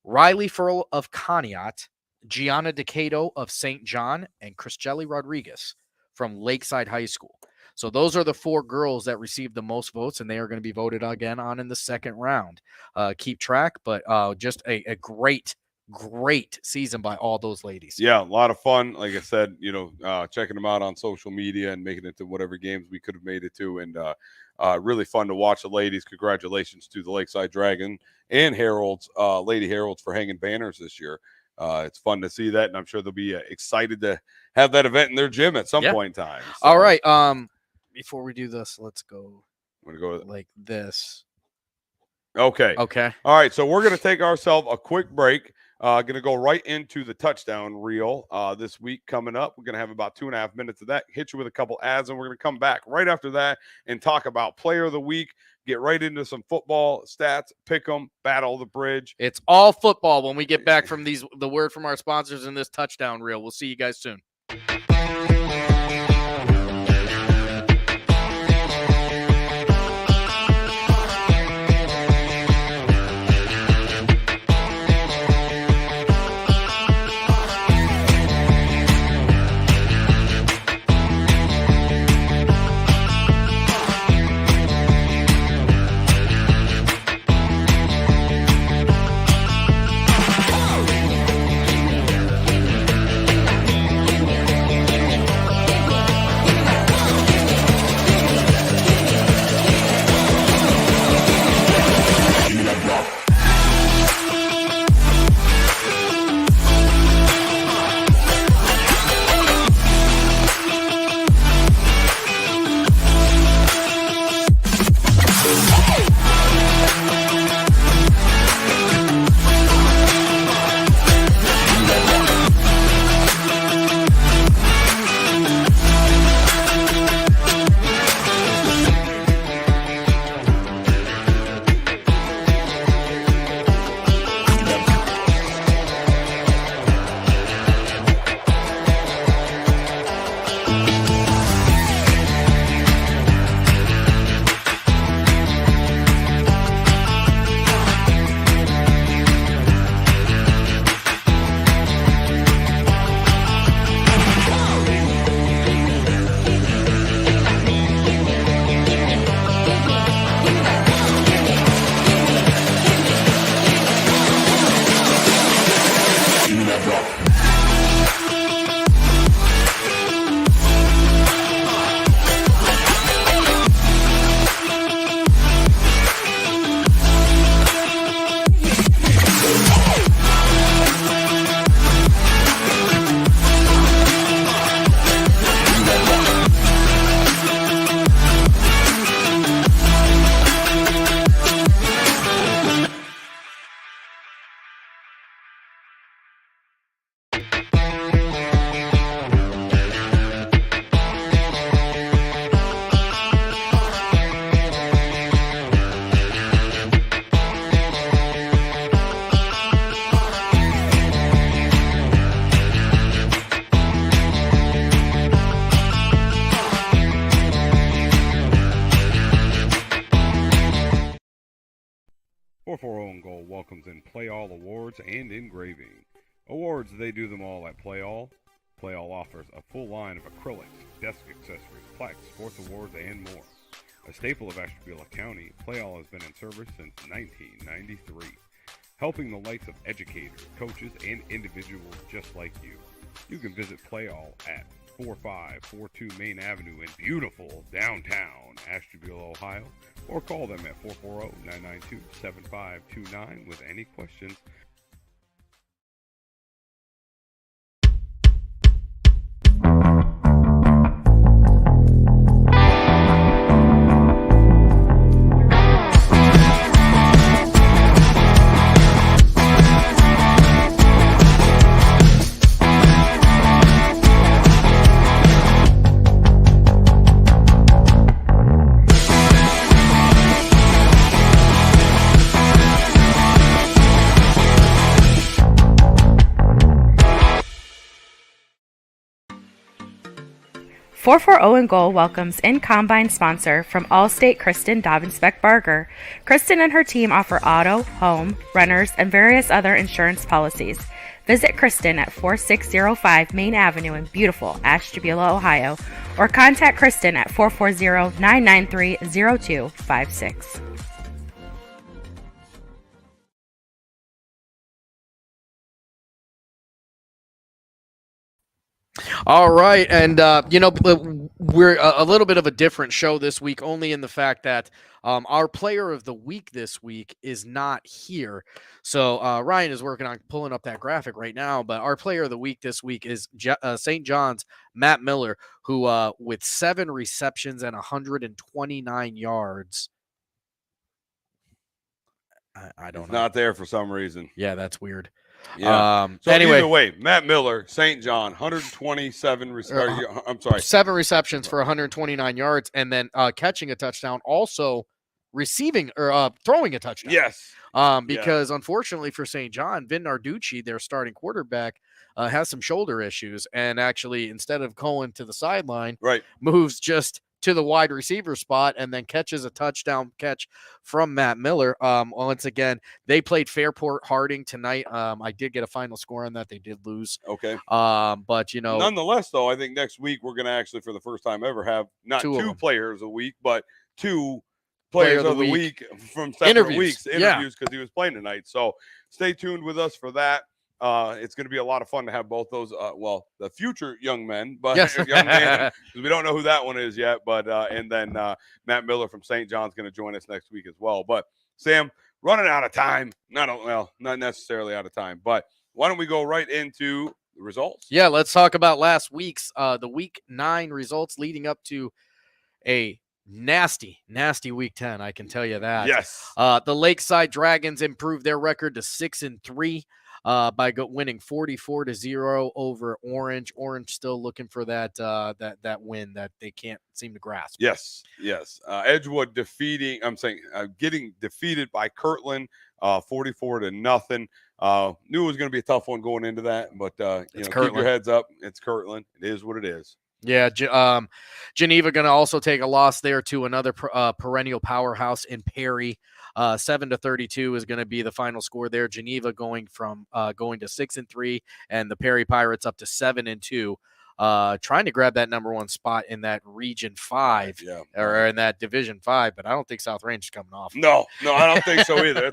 Riley Furl of Conneaut, Gianna Decato of St. John, and Christelli Rodriguez from Lakeside High School. So those are the 4 girls that received the most votes, and they are going to be voted again on in the second round. Keep track, but just a great season by all those ladies. Yeah, a lot of fun. Like I said, checking them out on social media and making it to whatever games we could have made it to. And really fun to watch the ladies. Congratulations to the Lakeside Dragon and Heralds, Lady Heralds, for hanging banners this year. It's fun to see that, and I'm sure they'll be excited to have that event in their gym at some point in time. So, all right. Before we do this, let's go. I'm going to go like this. Okay. Okay. All right. So we're going to take ourselves a quick break. Going to go right into the touchdown reel this week coming up. We're going to have about 2.5 minutes of that, hit you with a couple ads, and we're going to come back right after that and talk about player of the week, get right into some football stats, pick 'em, battle the bridge. It's all football when we get back from the word from our sponsors in this touchdown reel. We'll see you guys soon. 440 and Gold welcomes in Play All Awards and engraving. Awards, they do them all at Play All. Play All offers a full line of acrylics, desk accessories, plaques, sports awards, and more. A staple of Ashtabula County, Play All has been in service since 1993, helping the likes of educators, coaches, and individuals just like you. You can visit Play All at 4542 Main Avenue in beautiful downtown Ashtabula, Ohio, or call them at 440-992-7529 with any questions. .440 and Goal welcomes in Combine sponsor from Allstate Kristen Dobbins-Beck-Barger. Kristen and her team offer auto, home, renters, and various other insurance policies. Visit Kristen at 4605 Main Avenue in beautiful Ashtabula, Ohio, or contact Kristen at 440-993-0256. All right, and we're a little bit of a different show this week, only in the fact that our player of the week this week is not here. So Ryan is working on pulling up that graphic right now, but our player of the week this week is St. John's Matt Miller, who with 7 receptions and 129 yards. I don't know. Not there for some reason. Yeah, that's weird. Yeah. So anyway, either way, Matt Miller, St. John, 127. 7 receptions for 129 yards, and then catching a touchdown, also receiving or throwing a touchdown. Yes. Because unfortunately for St. John, Vin Narducci, their starting quarterback, has some shoulder issues, and actually instead of going to the sideline, moves just to the wide receiver spot and then catches a touchdown catch from Matt Miller. Once again, they played Fairport Harding tonight. I did get a final score on that. They did lose. Okay. But, nonetheless, though, I think next week we're going to actually, for the first time ever, have not two players a week, but 2 players of the week from separate weeks. Interviews, because he was playing tonight. So stay tuned with us for that. It's going to be a lot of fun to have both those, the future young men, but young man, we don't know who that one is yet, but, and then Matt Miller from St. John's going to join us next week as well. But Sam, running out of time, not necessarily out of time, but why don't we go right into the results? Yeah, let's talk about last week's, the week 9 results leading up to a nasty week 10. I can tell you that. Yes. The Lakeside Dragons improved their record to 6-3. By winning 44-0 over Orange. Orange still looking for that win that they can't seem to grasp. Yes. Edgewood getting defeated by Kirtland, 44-0. Knew it was going to be a tough one going into that, but keep your heads up. It's Kirtland. It is what it is. Yeah, Geneva going to also take a loss there to another perennial powerhouse in Perry. 7-32 is going to be the final score there. Geneva going to 6-3, and the Perry Pirates up to 7-2. Trying to grab that number 1 spot in that Region 5 or in that Division 5, but I don't think South Range is coming off. No, I don't think so either.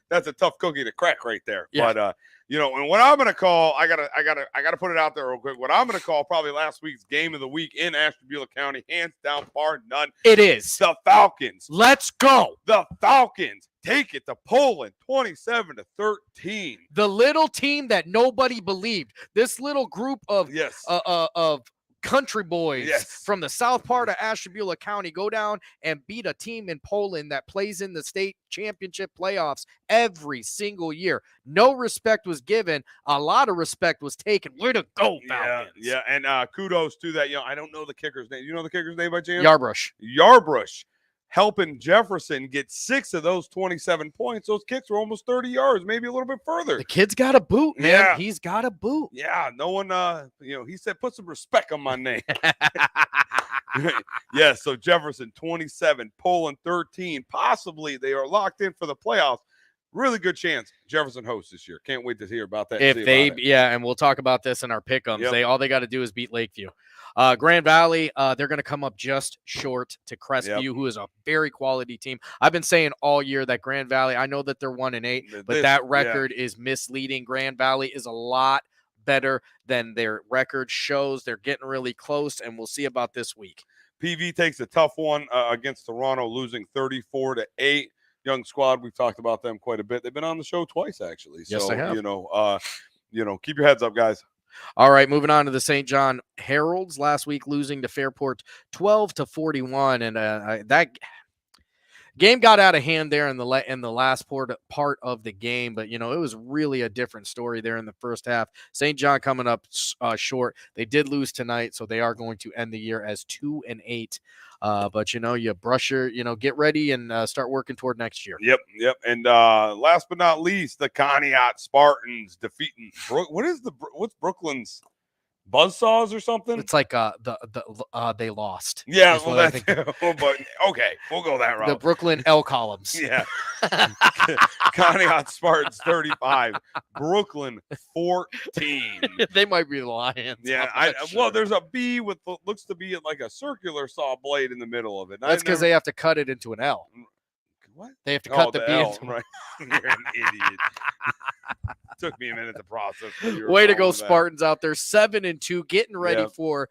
That's a tough cookie to crack right there. Yeah. But and what I'm going to call, I gotta put it out there real quick. What I'm going to call probably last week's game of the week in Ashtabula County, hands down, bar none. It is the Falcons. Let's go. The Falcons take it to Poland, 27-13. The little team that nobody believed. This little group of country boys from the south part of Ashtabula County go down and beat a team in Poland that plays in the state championship playoffs every single year. No respect was given. A lot of respect was taken. Way to go, Falcons. Yeah, and kudos to that. I don't know the kicker's name. You know the kicker's name by chance? Yarbrush. Helping Jefferson get 6 of those 27 points. Those kicks were almost 30 yards, maybe a little bit further. The kid's got a boot, man. Yeah. He's got a boot. Yeah, no one, he said, put some respect on my name. Yeah, so Jefferson 27, Poland 13. Possibly they are locked in for the playoffs. really good chance Jefferson hosts this year. Can't wait to hear about that. If they, and we'll talk about this in our pick'ems. Yep. All they got to do is beat Lakeview. Grand Valley, they're going to come up just short to Crestview, who is a very quality team. I've been saying all year that Grand Valley, I know that they're 1-8, but that record is misleading. Grand Valley is a lot better than their record shows. They're getting really close, and we'll see about this week. PV takes a tough one against Toronto, losing 34-8. Young squad, we've talked about them quite a bit. They've been on the show twice, actually. Yes, so, they have. Keep your heads up, guys. All right, moving on to the St. John Heralds. Last week, losing to Fairport 12-41, and that game got out of hand there in the last part of the game. But it was really a different story there in the first half. St. John coming up short. They did lose tonight, so they are going to end the year as 2-8. But you brush your, get ready and start working toward next year. Yep. And last but not least, the Conneaut Spartans defeating what's Brooklyn's Buzzsaws or something? It's like they lost. Yeah, well, that's but okay, we'll go that route. The Brooklyn L columns. Yeah. Conneaut Spartans 35, Brooklyn 14. They might be the Lions. Yeah, well, there's a B with what looks to be like a circular saw blade in the middle of it. That's because they have to cut it into an L. What? They have to cut the B L, into right. You're an idiot. Took me a minute to process. Way to go, Spartans out there, 7-2, getting ready for.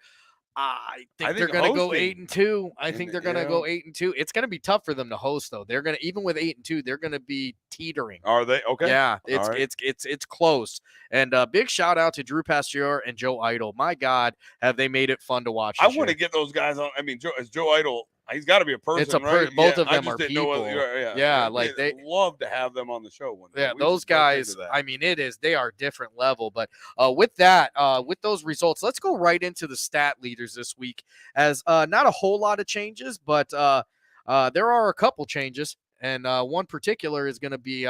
I think they're going to go 8-2. I think they're going to go 8-2. It's going to be tough for them to host, though. They're going to, even with 8-2, they're going to be teetering. Are they? Okay. Yeah, it's close. And big shout out to Drew Pasteur and Joe Idle. My God, have they made it fun to watch? I want to get those guys on. I mean, Joe Idle. He's got to be a person. It's a right? Both of them are people. Like they love to have them on the show one day. Yeah, those guys. I mean, they are different level. But with that, with those results, let's go right into the stat leaders this week. As not a whole lot of changes, but there are a couple changes, and one particular is going to be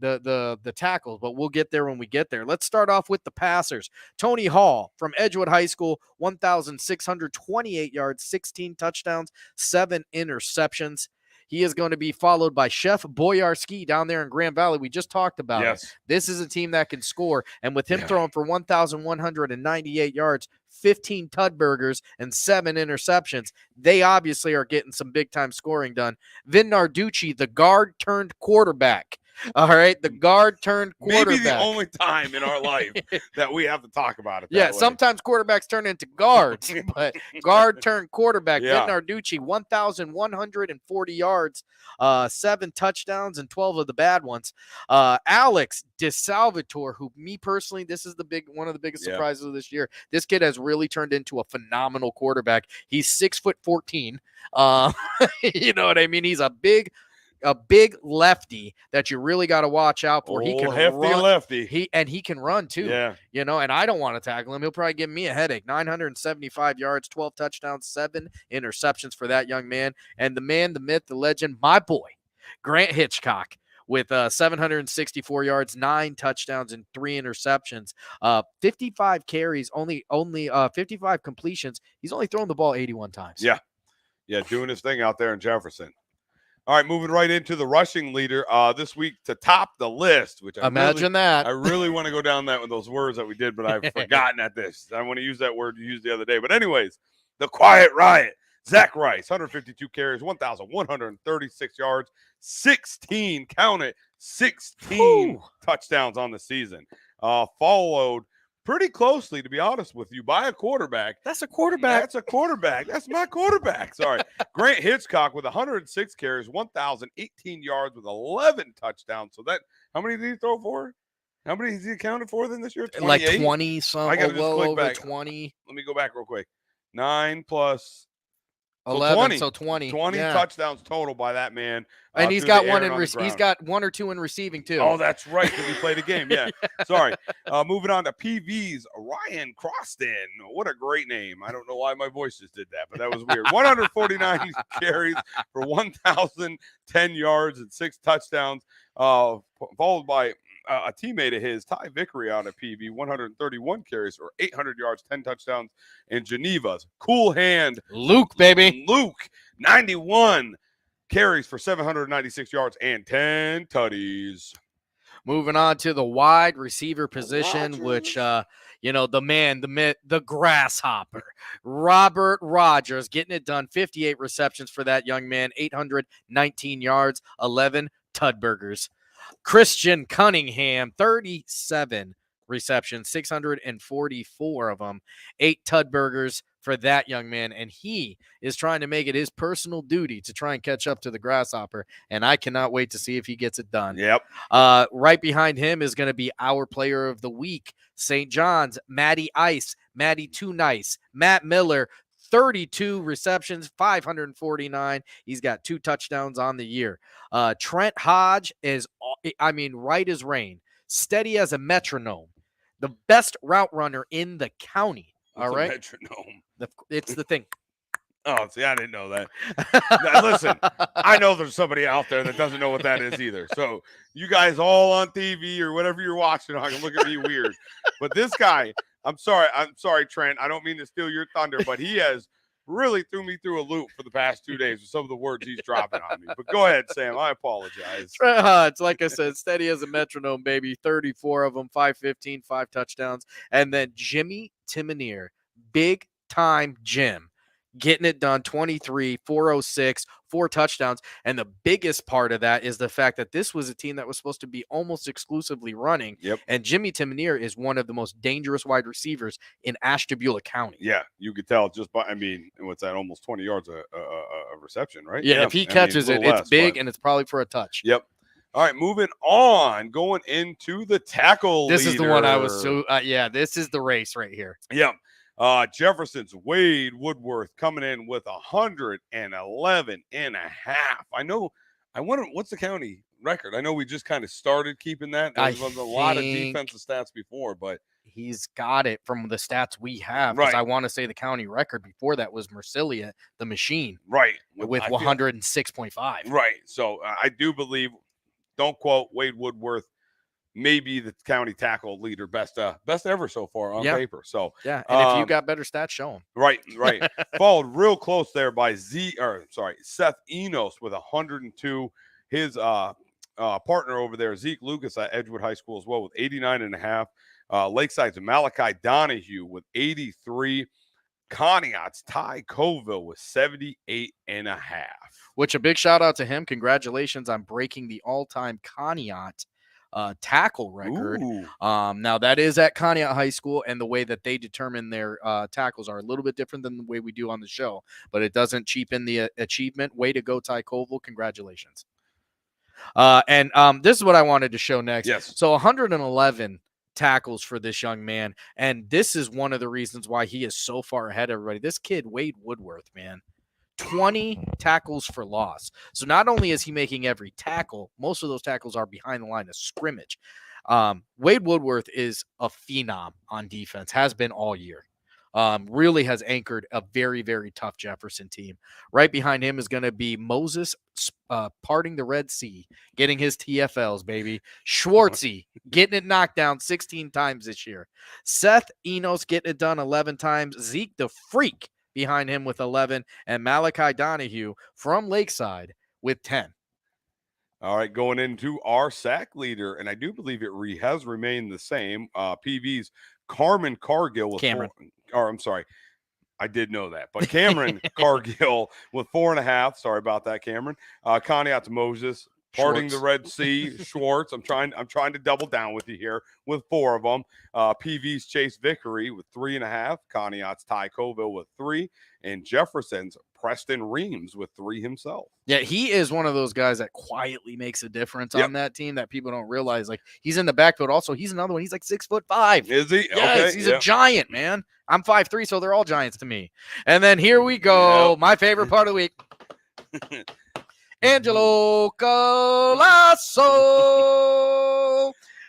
the tackles, but we'll get there when we get there. Let's start off with the passers. Tony Hall from Edgewood High School, 1,628 yards, 16 touchdowns, 7 interceptions. He is going to be followed by Chef Boyarski down there in Grand Valley. We just talked about it. This is a team that can score, and with him throwing for 1,198 yards, 15 Tudburgers, and 7 interceptions, they obviously are getting some big-time scoring done. Vin Narducci, the guard turned quarterback. All right, the guard turned quarterback. Maybe the only time in our life that we have to talk about it. Yeah, sometimes quarterbacks turn into guards, but guard turned quarterback. Vin Narducci, 1,140 yards, 7 touchdowns, and 12 of the bad ones. Alex DeSalvatore, who me personally, this is one of the biggest surprises of this year. This kid has really turned into a phenomenal quarterback. He's 6'14". You know what I mean? He's a big lefty that you really got to watch out for. He can run. Lefty. He can run too. Yeah. And I don't want to tackle him. He'll probably give me a headache. 975 yards, 12 touchdowns, 7 interceptions for that young man. And the man, the myth, the legend, my boy, Grant Hitchcock, with 764 yards, 9 touchdowns, and 3 interceptions. 55 carries, only 55 completions. He's only thrown the ball 81 times. Yeah, doing his thing out there in Jefferson. All right, moving right into the rushing leader this week to top the list, which I really want to go down that with those words that we did, but I've forgotten at this. I want to use that word you used the other day. But anyways, the Quiet Riot. Zach Rice, 152 carries, 1,136 yards, 16 touchdowns on the season. Followed pretty closely, to be honest with you, by a quarterback. That's a quarterback. That's a quarterback. That's my quarterback. Sorry. Grant Hitchcock with 106 carries, 1,018 yards with 11 touchdowns. So how many did he throw for? How many has he accounted for then this year? 28? Like 20 some. I got to just click back. 20. Let me go back real quick. 9 plus 11, so 20. 20 touchdowns total by that man. And he's got one he's got 1 or 2 in receiving too. Oh, that's right, because he played a game. Yeah. Sorry. Moving on to PV's Ryan Croston. What a great name. I don't know why my voice just did that, but that was weird. 149 carries for 1,010 yards and 6 touchdowns, followed by a teammate of his, Ty Vickery, out of PV, 131 carries for 800 yards, 10 touchdowns, and Geneva's cool hand. Luke, baby. Luke, 91 carries for 796 yards and 10 tutties. Moving on to the wide receiver position, which, the man, the myth, the grasshopper, Robert Rogers, getting it done. 58 receptions for that young man, 819 yards, 11 Tudburgers. Christian Cunningham, 37 receptions, 644 of them, 8 Tudburgers for that young man, and he is trying to make it his personal duty to try and catch up to the grasshopper, and I cannot wait to see if he gets it done. Yep. Right behind him is going to be our player of the week, St. John's, Matty Ice, Matty Too Nice, Matt Miller, 32 receptions, 549. He's got 2 touchdowns on the year. Trent Hodge is, right as rain, steady as a metronome, the best route runner in the county. All right. Metronome. It's the thing. Oh, see, I didn't know that. Now, listen, I know there's somebody out there that doesn't know what that is either. So you guys all on TV or whatever you're watching, I can look at me weird. But this guy, I'm sorry, Trent. I don't mean to steal your thunder, but he has really threw me through a loop for the past 2 days with some of the words he's dropping on me. But go ahead, Sam. I apologize. It's like I said, steady as a metronome, baby. 34 of them, 515, 5 touchdowns. And then Jimmy Timoneer, big time Jim, getting it done, 23, 406, 4 touchdowns. And the biggest part of that is the fact that this was a team that was supposed to be almost exclusively running. Yep. And Jimmy Timoneer is one of the most dangerous wide receivers in Ashtabula County. Yeah, you could tell just by, what's that, almost 20 yards a reception, right? Yeah, if he catches it, it's big, and it's probably for a touch. Yep. All right, moving on, going into the tackle This leader. is the one I was so, this is the race right here. Yep. Jefferson's Wade Woodworth coming in with 111 and a half. I wonder what's the county record. I know we just kind of started keeping that. There was a lot of defensive stats before, but he's got it from the stats we have. Right. I want to say the county record before that was Mercilia, the machine, right, with 106.5. Right. So I do believe, don't quote, Wade Woodworth, maybe the county tackle leader, best ever so far on paper. So yeah, and if you got better stats, show them. Right. Followed real close there by Seth Enos with 102. His partner over there, Zeke Lucas at Edgewood High School as well with 89 and a half. Lakeside's Malachi Donahue with 83. Conneaut's Ty Colville with 78 and a half. Which a big shout out to him. Congratulations on breaking the all-time Conneaut tackle record. Now that is at Conneaut High School, and the way that they determine their tackles are a little bit different than the way we do on the show, but it doesn't cheapen the achievement. Way to go, Ty Colville. Congratulations. And this is what I wanted to show next. Yes. So 111 tackles for this young man, and this is one of the reasons why he is so far ahead of everybody. This kid, Wade Woodworth, man, 20 tackles for loss. So not only is he making every tackle, most of those tackles are behind the line of scrimmage. Wade Woodworth is a phenom on defense, has been all year. Really has anchored a very, very tough Jefferson team. Right behind him is going to be Moses parting the Red Sea, getting his TFLs, baby. Schwartzy getting it knocked down 16 times this year. Seth Enos getting it done 11 times. Zeke the Freak behind him with 11. And Malachi Donahue from Lakeside with 10. All right, going into our sack leader, and I do believe it has remained the same. PV's Carmen Cargill with Cameron. I did know that, but Cameron Cargill with 4.5. Sorry about that, Cameron. Conneaut Moses parting the Red Sea. Schwartz. I'm trying to double down with you here with 4 of them. PV's Chase Vickery with 3.5. Conneaut's Ty Colville with 3, and Jefferson's Preston Reams with 3 himself. Yeah, he is one of those guys that quietly makes a difference on that team that people don't realize. Like, he's in the backfield. Also, he's another one. He's like 6'5". Is he? Yes, okay. He's a giant, man. I'm 5'3", so they're all giants to me. And then here we go. Yep. My favorite part of the week. Angelo Colasso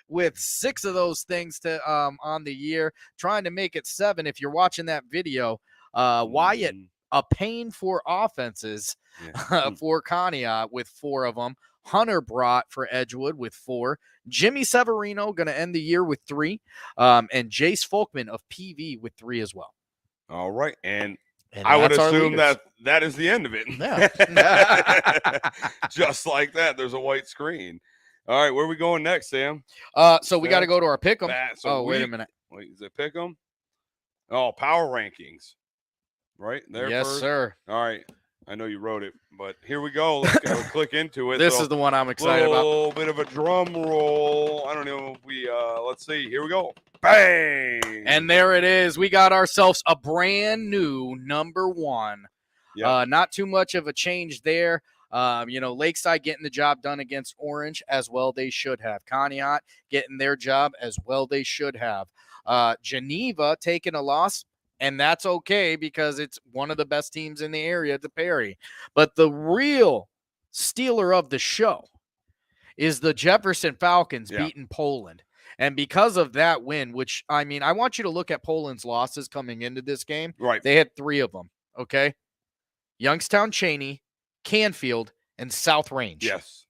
with 6 of those things to on the year, trying to make it 7. If you're watching that video, Wyatt, a pain for offenses for Conneaut with 4 of them. Hunter Brott for Edgewood with 4. Jimmy Severino going to end the year with 3. And Jace Folkman of PV with 3 as well. All right. And And I would that's our assume leaders. that is the end of it. Yeah. Just like that, there's a white screen. All right, where are we going next, Sam? So we got to go to our pick'em. So wait a minute. Wait, is it pick'em? Oh, power rankings. Right there Yes, first. sir. All right. I know you wrote it, but here we go. Let's go click into it. This is the one I'm excited about. A little bit of a drum roll. I don't know if we let's see. Here we go. Bang! And there it is. We got ourselves a brand new number 1. Yep. Not too much of a change there. Lakeside getting the job done against Orange as well they should have. Conneaut getting their job as well they should have. Geneva taking a loss, and that's okay because it's one of the best teams in the area to parry. But the real stealer of the show is the Jefferson Falcons beating Poland. And because of that win, which, I mean, I want you to look at Poland's losses coming into this game. Right. They had 3 of them, okay? Youngstown, Cheney, Canfield, and South Range. Yes.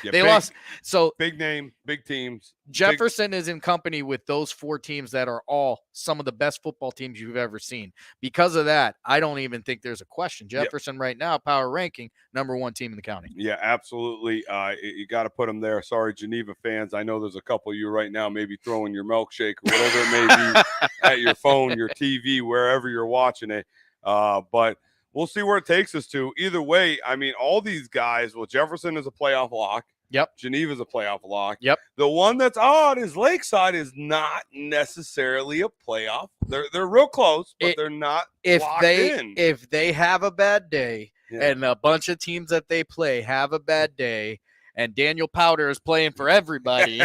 Yeah, They lost. So big name, big teams. Jefferson is in company with those 4 teams that are all some of the best football teams you've ever seen. Because of that, I don't even think there's a question. Jefferson right now, power ranking, number 1 team in the county. Yeah, absolutely. You got to put them there. Sorry, Geneva fans. I know there's a couple of you right now maybe throwing your milkshake or whatever it may be at your phone, your TV, wherever you're watching it. But we'll see where it takes us to. Either way, I mean, all these guys, well, Jefferson is a playoff lock. Yep. Geneva's a playoff lock. Yep. The one that's odd is Lakeside is not necessarily a playoff. They're real close, but they're not locked in. If they have a bad day and a bunch of teams that they play have a bad day and Daniel Powder is playing for everybody,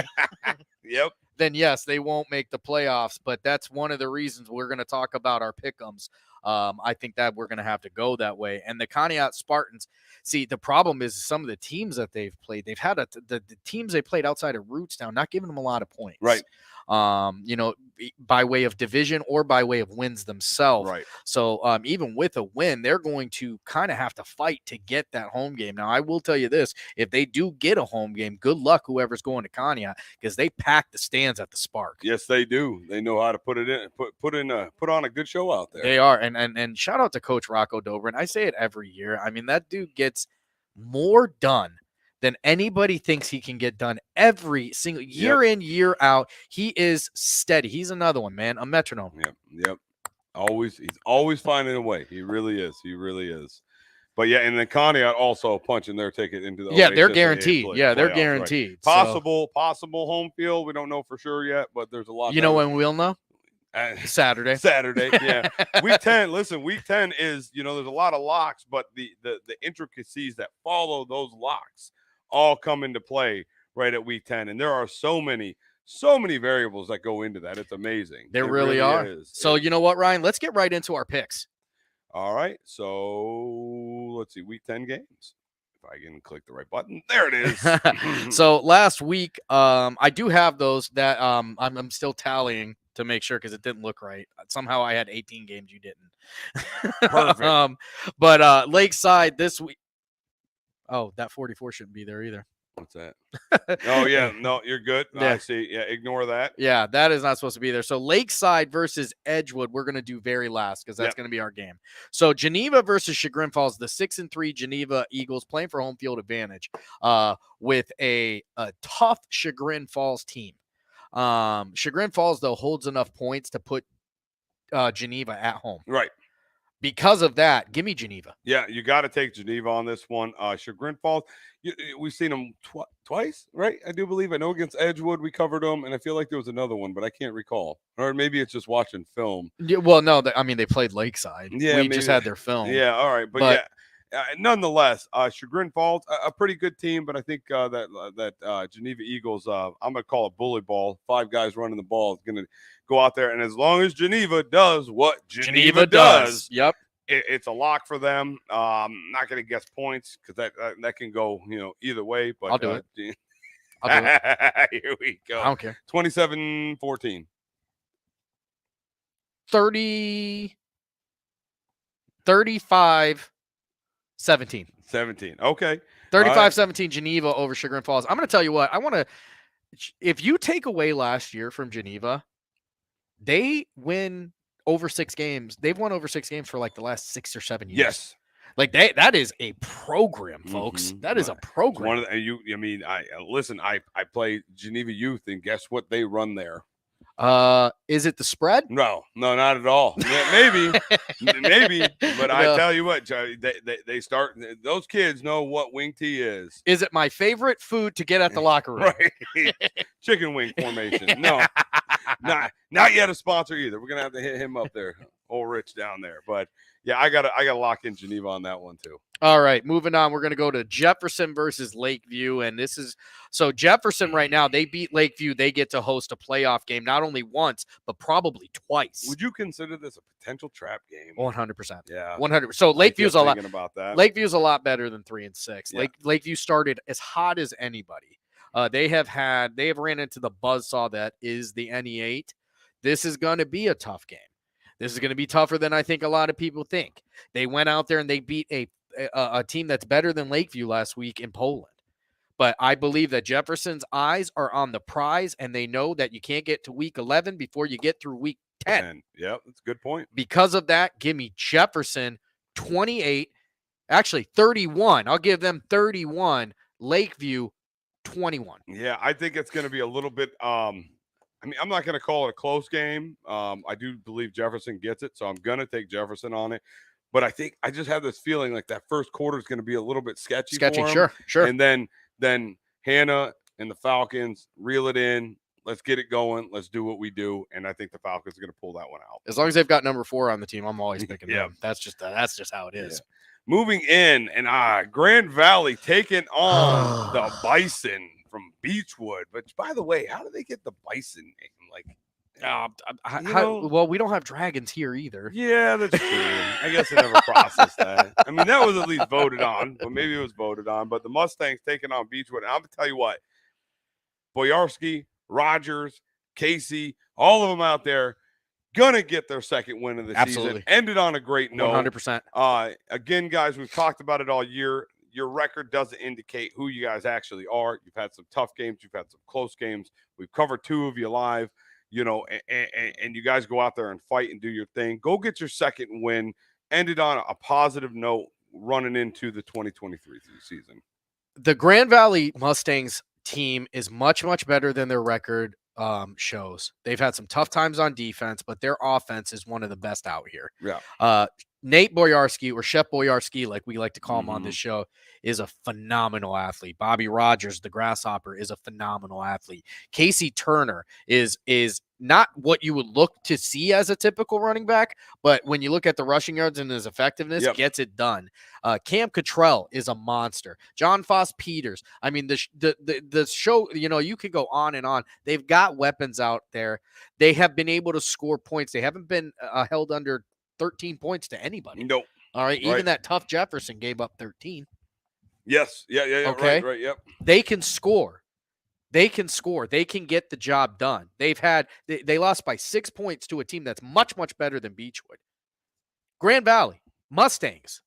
yep. then yes, they won't make the playoffs. But that's one of the reasons we're going to talk about our pick'ems. I think that we're going to have to go that way. And the Conneaut Spartans, see, the problem is some of the teams that they've played, they've had the teams they played outside of Rootstown, not giving them a lot of points. Right. By way of division or by way of wins themselves. Right. So even with a win, they're going to kind of have to fight to get that home game. Now, I will tell you this, if they do get a home game, good luck whoever's going to Conneaut, because they pack the stands at the Spark. Yes, they do. They know how to put it in, put on a good show out there. They are. And shout out to Coach Rocco Dobrin. I say it every year. I mean, that dude gets more done than anybody thinks he can get done every single year in, year out. He is steady. He's another one, man, a metronome. Yep. He's always finding a way. He really is. But yeah, and then Conneaut also punching their ticket into the they're guaranteed. They're guaranteed. Right. Possible home field. We don't know for sure yet, but there's a lot. You know when we'll know? Saturday, yeah. Week 10. Listen, week 10 is, there's a lot of locks, but the intricacies that follow those locks all come into play right at week 10. And there are so many variables that go into that. It's amazing. There really are. So you know what, Ryan? Let's get right into our picks. All right. So let's see. Week 10 games. If I can click the right button. There it is. So last week, I do have those that I'm still tallying to make sure because it didn't look right. Somehow I had 18 games. You didn't. Perfect. But Lakeside this week. Oh, that 44 shouldn't be there either. What's that? Oh, yeah. No, you're good. Yeah. I see. Yeah, ignore that. Yeah, that is not supposed to be there. So Lakeside versus Edgewood, we're going to do very last because that's going to be our game. So Geneva versus Chagrin Falls, the 6-3 Geneva Eagles playing for home field advantage with a tough Chagrin Falls team. Chagrin Falls, though, holds enough points to put Geneva at home. Right. Because of that, give me Geneva. Yeah, you got to take Geneva on this one. Chagrin Falls, we've seen them twice, right? I do believe. I know against Edgewood we covered them, and I feel like there was another one, but I can't recall. Or maybe it's just watching film. Yeah, well, no, they played Lakeside. Yeah, we just had their film. Yeah, all right, but nonetheless, Chagrin Falls, a pretty good team, but I think that Geneva Eagles, I'm going to call it bully ball. 5 guys running the ball is going to go out there, and as long as Geneva does what Geneva does, yep, it's a lock for them. Not going to guess points because that can go either way. But I'll do it. I'll do it. Here we go. I don't care. 27-14. 35-17. 17. Okay. 35-17 Geneva over Chagrin Falls. I'm going to tell you what. If you take away last year from Geneva, they win over 6 games. They've won over 6 games for like the last 6 or 7 years. Yes. Like that is a program, folks. That is a program. One of the, I mean, listen. I play Geneva Youth, and guess what they run there? Is it the spread? No, not at all. Maybe, but I tell you what, they start. Those kids know what wing tee is. Is it my favorite food to get at the locker room? Right, chicken wing formation. No, not yet a sponsor either. We're gonna have to hit him up there, old Rich down there. But yeah, I gotta lock in Geneva on that one too. All right, moving on. We're going to go to Jefferson versus Lakeview. And this is so Jefferson right now, they beat Lakeview. They get to host a playoff game, not only once, but probably twice. Would you consider this a potential trap game? 100%. Yeah. 100%. So Lakeview's a lot about that. Lakeviews a lot better than 3 and 6. Yeah. Lakeview started as hot as anybody. They have ran into the buzzsaw that is the NE8. This is going to be a tough game. This is going to be tougher than I think a lot of people think. They went out there and they beat a team that's better than Lakeview last week in Poland. But I believe that Jefferson's eyes are on the prize, and they know that you can't get to week 11 before you get through week 10. Yeah, that's a good point. Because of that, give me Jefferson 28, actually 31. I'll give them 31, Lakeview 21. Yeah, I think it's going to be a little bit I mean, I'm not going to call it a close game. I do believe Jefferson gets it, so I'm going to take Jefferson on it. But I think I just have this feeling like that first quarter is going to be a little bit sketchy. For him. Sure. And then Hannah and the Falcons reel it in. Let's get it going. Let's do what we do. And I think the Falcons are going to pull that one out. As long as they've got number 4 on the team, I'm always picking them. That's just how it is. Yeah. Moving in, and Grand Valley taking on the Bison from Beechwood. But by the way, how do they get the Bison name? Like, well, we don't have dragons here either. Yeah, that's true. I guess I never processed that. I mean, that was at least voted on, but maybe it was voted on. But the Mustangs taking on Beechwood. And I'm going to tell you what, Boyarski, Rogers, Casey, all of them out there, going to get their second win of the season. Ended on a great note. 100%. Again, guys, we've talked about it all year. Your record doesn't indicate who you guys actually are. You've had some tough games. You've had some close games. We've covered 2 of you live. You know, and you guys go out there and fight and do your thing. Go get your second win. Ended on a positive note running into the 2023 season. The Grand Valley Mustangs team is much, much better than their record shows. They've had some tough times on defense, but their offense is one of the best out here. Yeah. Nate Boyarski, or Shep Boyarski, like we like to call him on this show, is a phenomenal athlete. Bobby Rogers, the Grasshopper, is a phenomenal athlete. Casey Turner is not what you would look to see as a typical running back, but when you look at the rushing yards and his effectiveness, gets it done. Cam Cottrell is a monster. John Foss Peters. I mean, the show, you know, you could go on and on. They've got weapons out there. They have been able to score points. They haven't been held under 13 points to anybody. Nope. All right. Even that tough Jefferson gave up 13. Yes. Yeah. Okay. Right. Yep. They can score. They can get the job done. They lost by 6 points to a team that's much, much better than Beechwood. Grand Valley Mustangs,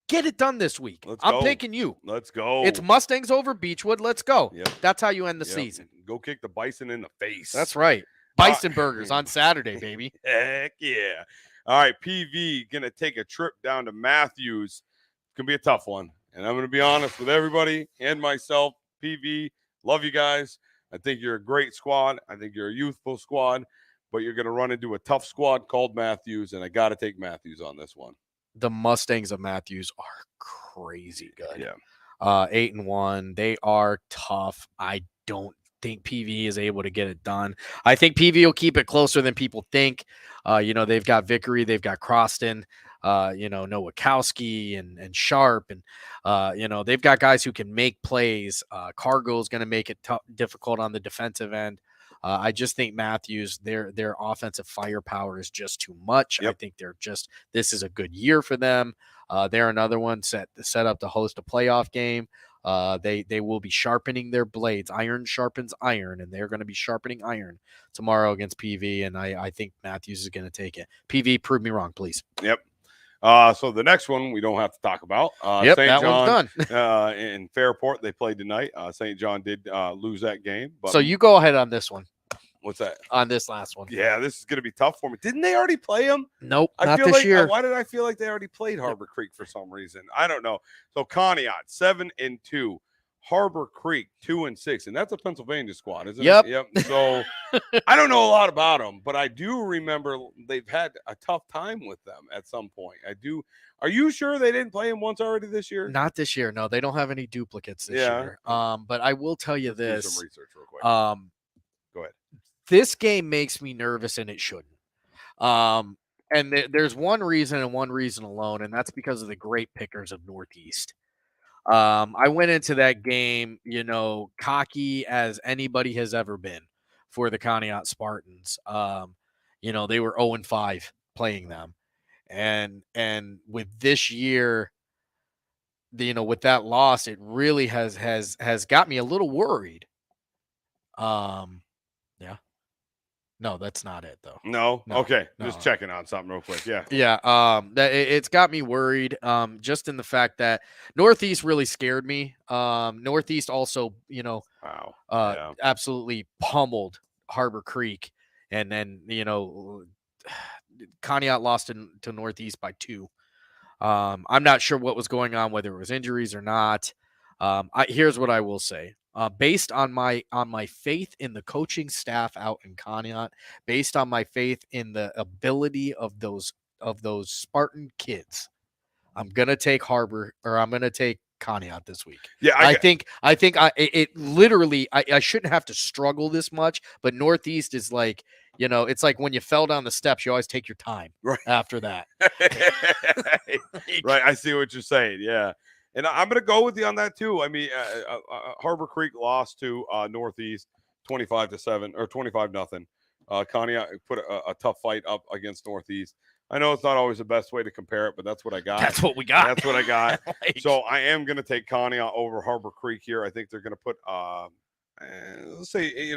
get it done this week. I'm picking you. Let's go. It's Mustangs over Beechwood. Let's go. Yep. That's how you end the season. Go kick the Bison in the face. That's right. Bison burgers on Saturday, baby. Heck yeah. All right, PV going to take a trip down to Matthews. It's going to be a tough one. And I'm going to be honest with everybody and myself. PV, love you guys. I think you're a great squad. I think you're a youthful squad. But you're going to run into a tough squad called Matthews, and I got to take Matthews on this one. The Mustangs of Matthews are crazy good. Yeah. 8-1. They are tough. I don't think PV is able to get it done. I think PV will keep it closer than people think. They've got Vickery, they've got Croston, Nowakowski and Sharp, and they've got guys who can make plays. Cargill is going to make it difficult on the defensive end. I just think Matthews, their offensive firepower is just too much. Yep. I think this is a good year for them. They're another one set up to host a playoff game. They will be sharpening their blades. Iron sharpens iron, and they're going to be sharpening iron tomorrow against PV, and I think Matthews is going to take it. PV, prove me wrong, please. Yep. So the next one we don't have to talk about. Yep, St. that John, one's done. In Fairport, they played tonight. St. John did lose that game. But so you go ahead on this one. What's that? on this last one. Yeah, this is going to be tough for me. Didn't they already play them? Nope, I not feel this like year. why did I feel like they already played Harbor Creek for some reason? I don't know. So Conneaut 7-2, Harbor Creek 2-6, and that's a Pennsylvania squad, isn't Yep. it? Yep. So I don't know a lot about them, but I do remember they've had a tough time with them at some point. I do. Are you sure they didn't play them once already this year? Not this year. No, they don't have any duplicates this year. But I will tell you Let's do this. some research real quick. Go ahead. This game makes me nervous, and it shouldn't. And there's one reason and one reason alone, and that's because of the great pickers of Northeast. I went into that game, cocky as anybody has ever been for the Conneaut Spartans. They were 0-5 playing them. And with this year, with that loss, it really has got me a little worried. Yeah. No, that's not it though. No. Okay. No. Just checking on something real quick. Yeah. Yeah. It's got me worried. Just in the fact that Northeast really scared me. Northeast also, Wow. absolutely pummeled Harbor Creek, and then Conneaut lost to Northeast by 2. I'm not sure what was going on, whether it was injuries or not. Here's what I will say. Based on my faith in the coaching staff out in Conneaut, based on my faith in the ability of those Spartan kids, I'm gonna take Conneaut this week. Yeah, I think it literally I shouldn't have to struggle this much, but Northeast is like, it's like when you fell down the steps, you always take your time after that. Right. I see what you're saying. Yeah. And I'm going to go with you on that too. I mean, Harbor Creek lost to Northeast 25-7 or 25-0. Conneaut put a tough fight up against Northeast. I know it's not always the best way to compare it, but that's what I got. That's what we got. That's what I got. So I am going to take Conneaut over Harbor Creek here. I think they're going to put, let's say,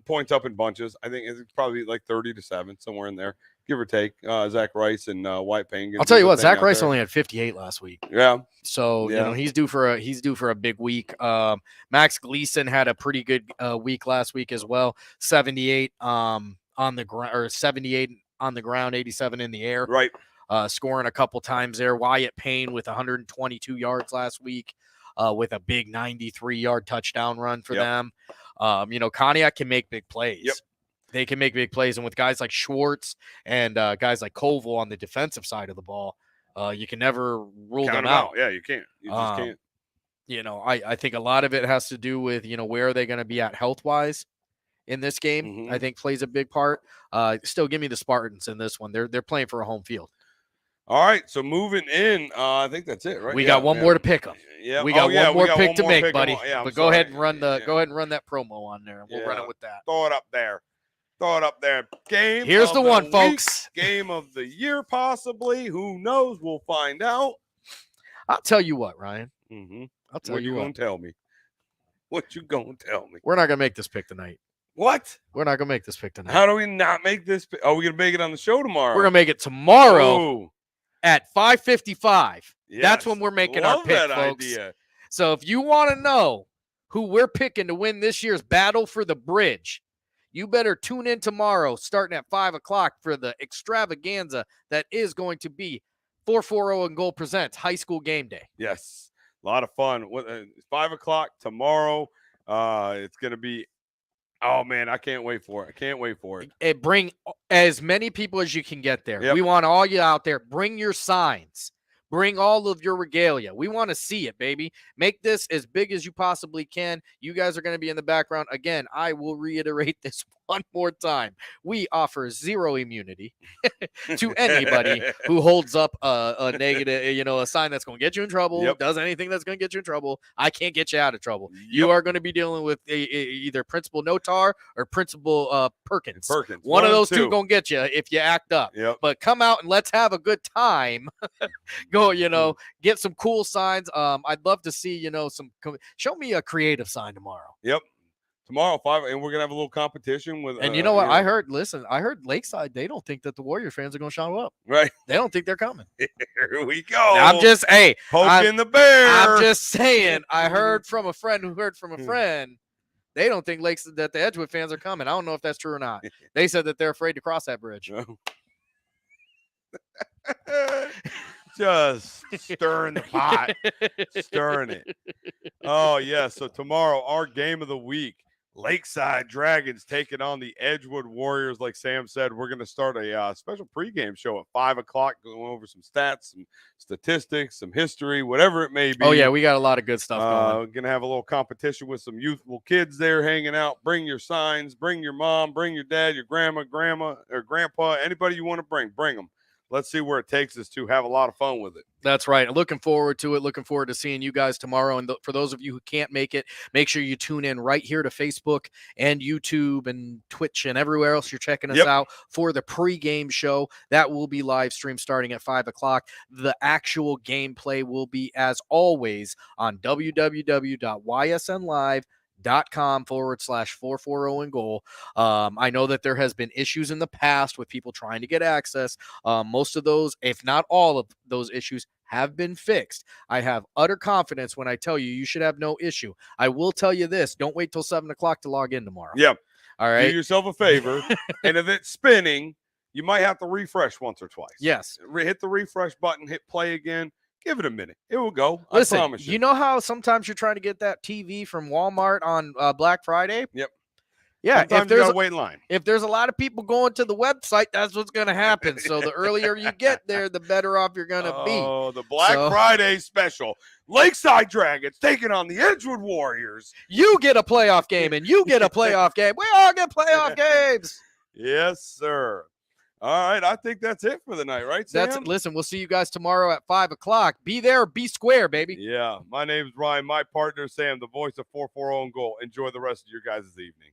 points up in bunches. I think it's probably like 30-7, somewhere in there, give or take. Zach Rice and White Payne. I'll tell you what, Zach Rice only had 58 last week. Yeah. So he's due for a big week. Max Gleason had a pretty good week last week as well. 78 on the ground, or 78 on the ground, 87 in the air. Right. Scoring a couple times there. Wyatt Payne with 122 yards last week, with a big 93-yard touchdown run for them. Conneaut can make big plays. Yep. They can make big plays, and with guys like Schwartz and guys like Koval on the defensive side of the ball, you can never rule them out. Yeah, you can't. You just can't. I think a lot of it has to do with, where are they going to be at health-wise in this game. Mm-hmm. I think plays a big part. Still, give me the Spartans in this one. They're playing for a home field. All right, so moving in, I think that's it, right? We got one more to pick them. Yeah, we got one more pick to more make, pick buddy. Yeah, but go ahead and run that promo on there, and we'll run it with that. Throw it up there. Game. Here's the one, week, folks. Game of the year, possibly. Who knows? We'll find out. I'll tell you what, Ryan. Mm-hmm. I'll tell you what. what. Gonna tell me? What you gonna tell me? We're not gonna make this pick tonight. What? We're not gonna make this pick tonight. How do we not make this pick? Are we gonna make it on the show tomorrow? We're gonna make it tomorrow. Ooh. At 5:55. Yes. That's when we're making our pick, that folks. Idea. So if you want to know who we're picking to win this year's Battle for the Bridge, you better tune in tomorrow starting at 5 o'clock for the extravaganza that is going to be 440 and Goal Presents High School Game Day. Yes. A lot of fun. 5 o'clock tomorrow. It's going to be, oh, man, I can't wait for it. Bring as many people as you can get there. Yep. We want all you out there. Bring your signs. Bring all of your regalia. We want to see it, baby. Make this as big as you possibly can. You guys are going to be in the background. Again, I will reiterate this one more time. We offer zero immunity to anybody who holds up a negative, a sign that's going to get you in trouble, does anything that's going to get you in trouble. I can't get you out of trouble. You are going to be dealing with either Principal Notar or Principal Perkins. One of those two going to get you if you act up. Yep. But come out and let's have a good time. Go, get some cool signs. I'd love to see, show me a creative sign tomorrow. Yep. Tomorrow, 5, and we're gonna have a little competition with. And you know what? I heard Lakeside. They don't think that the Warriors fans are gonna show up. Right. They don't think they're coming. Here we go. I'm just, poking the bear. I'm just saying. I heard from a friend who heard from a friend They don't think that the Edgewood fans are coming. I don't know if that's true or not. They said that they're afraid to cross that bridge. Just stirring the pot, stirring it. Oh, yeah. So tomorrow, our game of the week, Lakeside Dragons taking on the Edgewood Warriors. Like Sam said, we're going to start a special pregame show at 5 o'clock, going over some stats, some statistics, some history, whatever it may be. Oh, yeah, we got a lot of good stuff going. We're going to have a little competition with some youthful kids there hanging out. Bring your signs, bring your mom, bring your dad, your grandma, or grandpa, anybody you want to bring them. Let's see where it takes us to. Have a lot of fun with it. That's right. Looking forward to it. Looking forward to seeing you guys tomorrow. And for those of you who can't make it, make sure you tune in right here to Facebook and YouTube and Twitch and everywhere else you're checking us out for the pregame show. That will be live stream starting at 5 o'clock. The actual gameplay will be, as always, on www.ysnlive.com/440 and goal. I know that there has been issues in the past with people trying to get access. Most of those, if not all of those issues, have been fixed. I have utter confidence when I tell you, you should have no issue. I will tell you this: don't wait till 7 o'clock to log in tomorrow. Yep. All right. Do yourself a favor, and if it's spinning, you might have to refresh once or twice. Yes. Hit the refresh button. Hit play again. Give it a minute. It will go. Listen, I promise you. You know how sometimes you're trying to get that TV from Walmart on Black Friday? Yep. Yeah. Sometimes you gotta wait in line. If there's a lot of people going to the website, that's what's going to happen. So the earlier you get there, the better off you're going to be. Oh, the Black Friday special. Lakeside Dragons taking on the Edgewood Warriors. You get a playoff game, and you get a playoff game. We all get playoff games. Yes, sir. All right, I think that's it for the night, right, Sam? Listen, we'll see you guys tomorrow at 5 o'clock. Be there, be square, baby. Yeah, my name's Ryan, my partner, Sam, the voice of 440 and goal. Enjoy the rest of your guys' evening.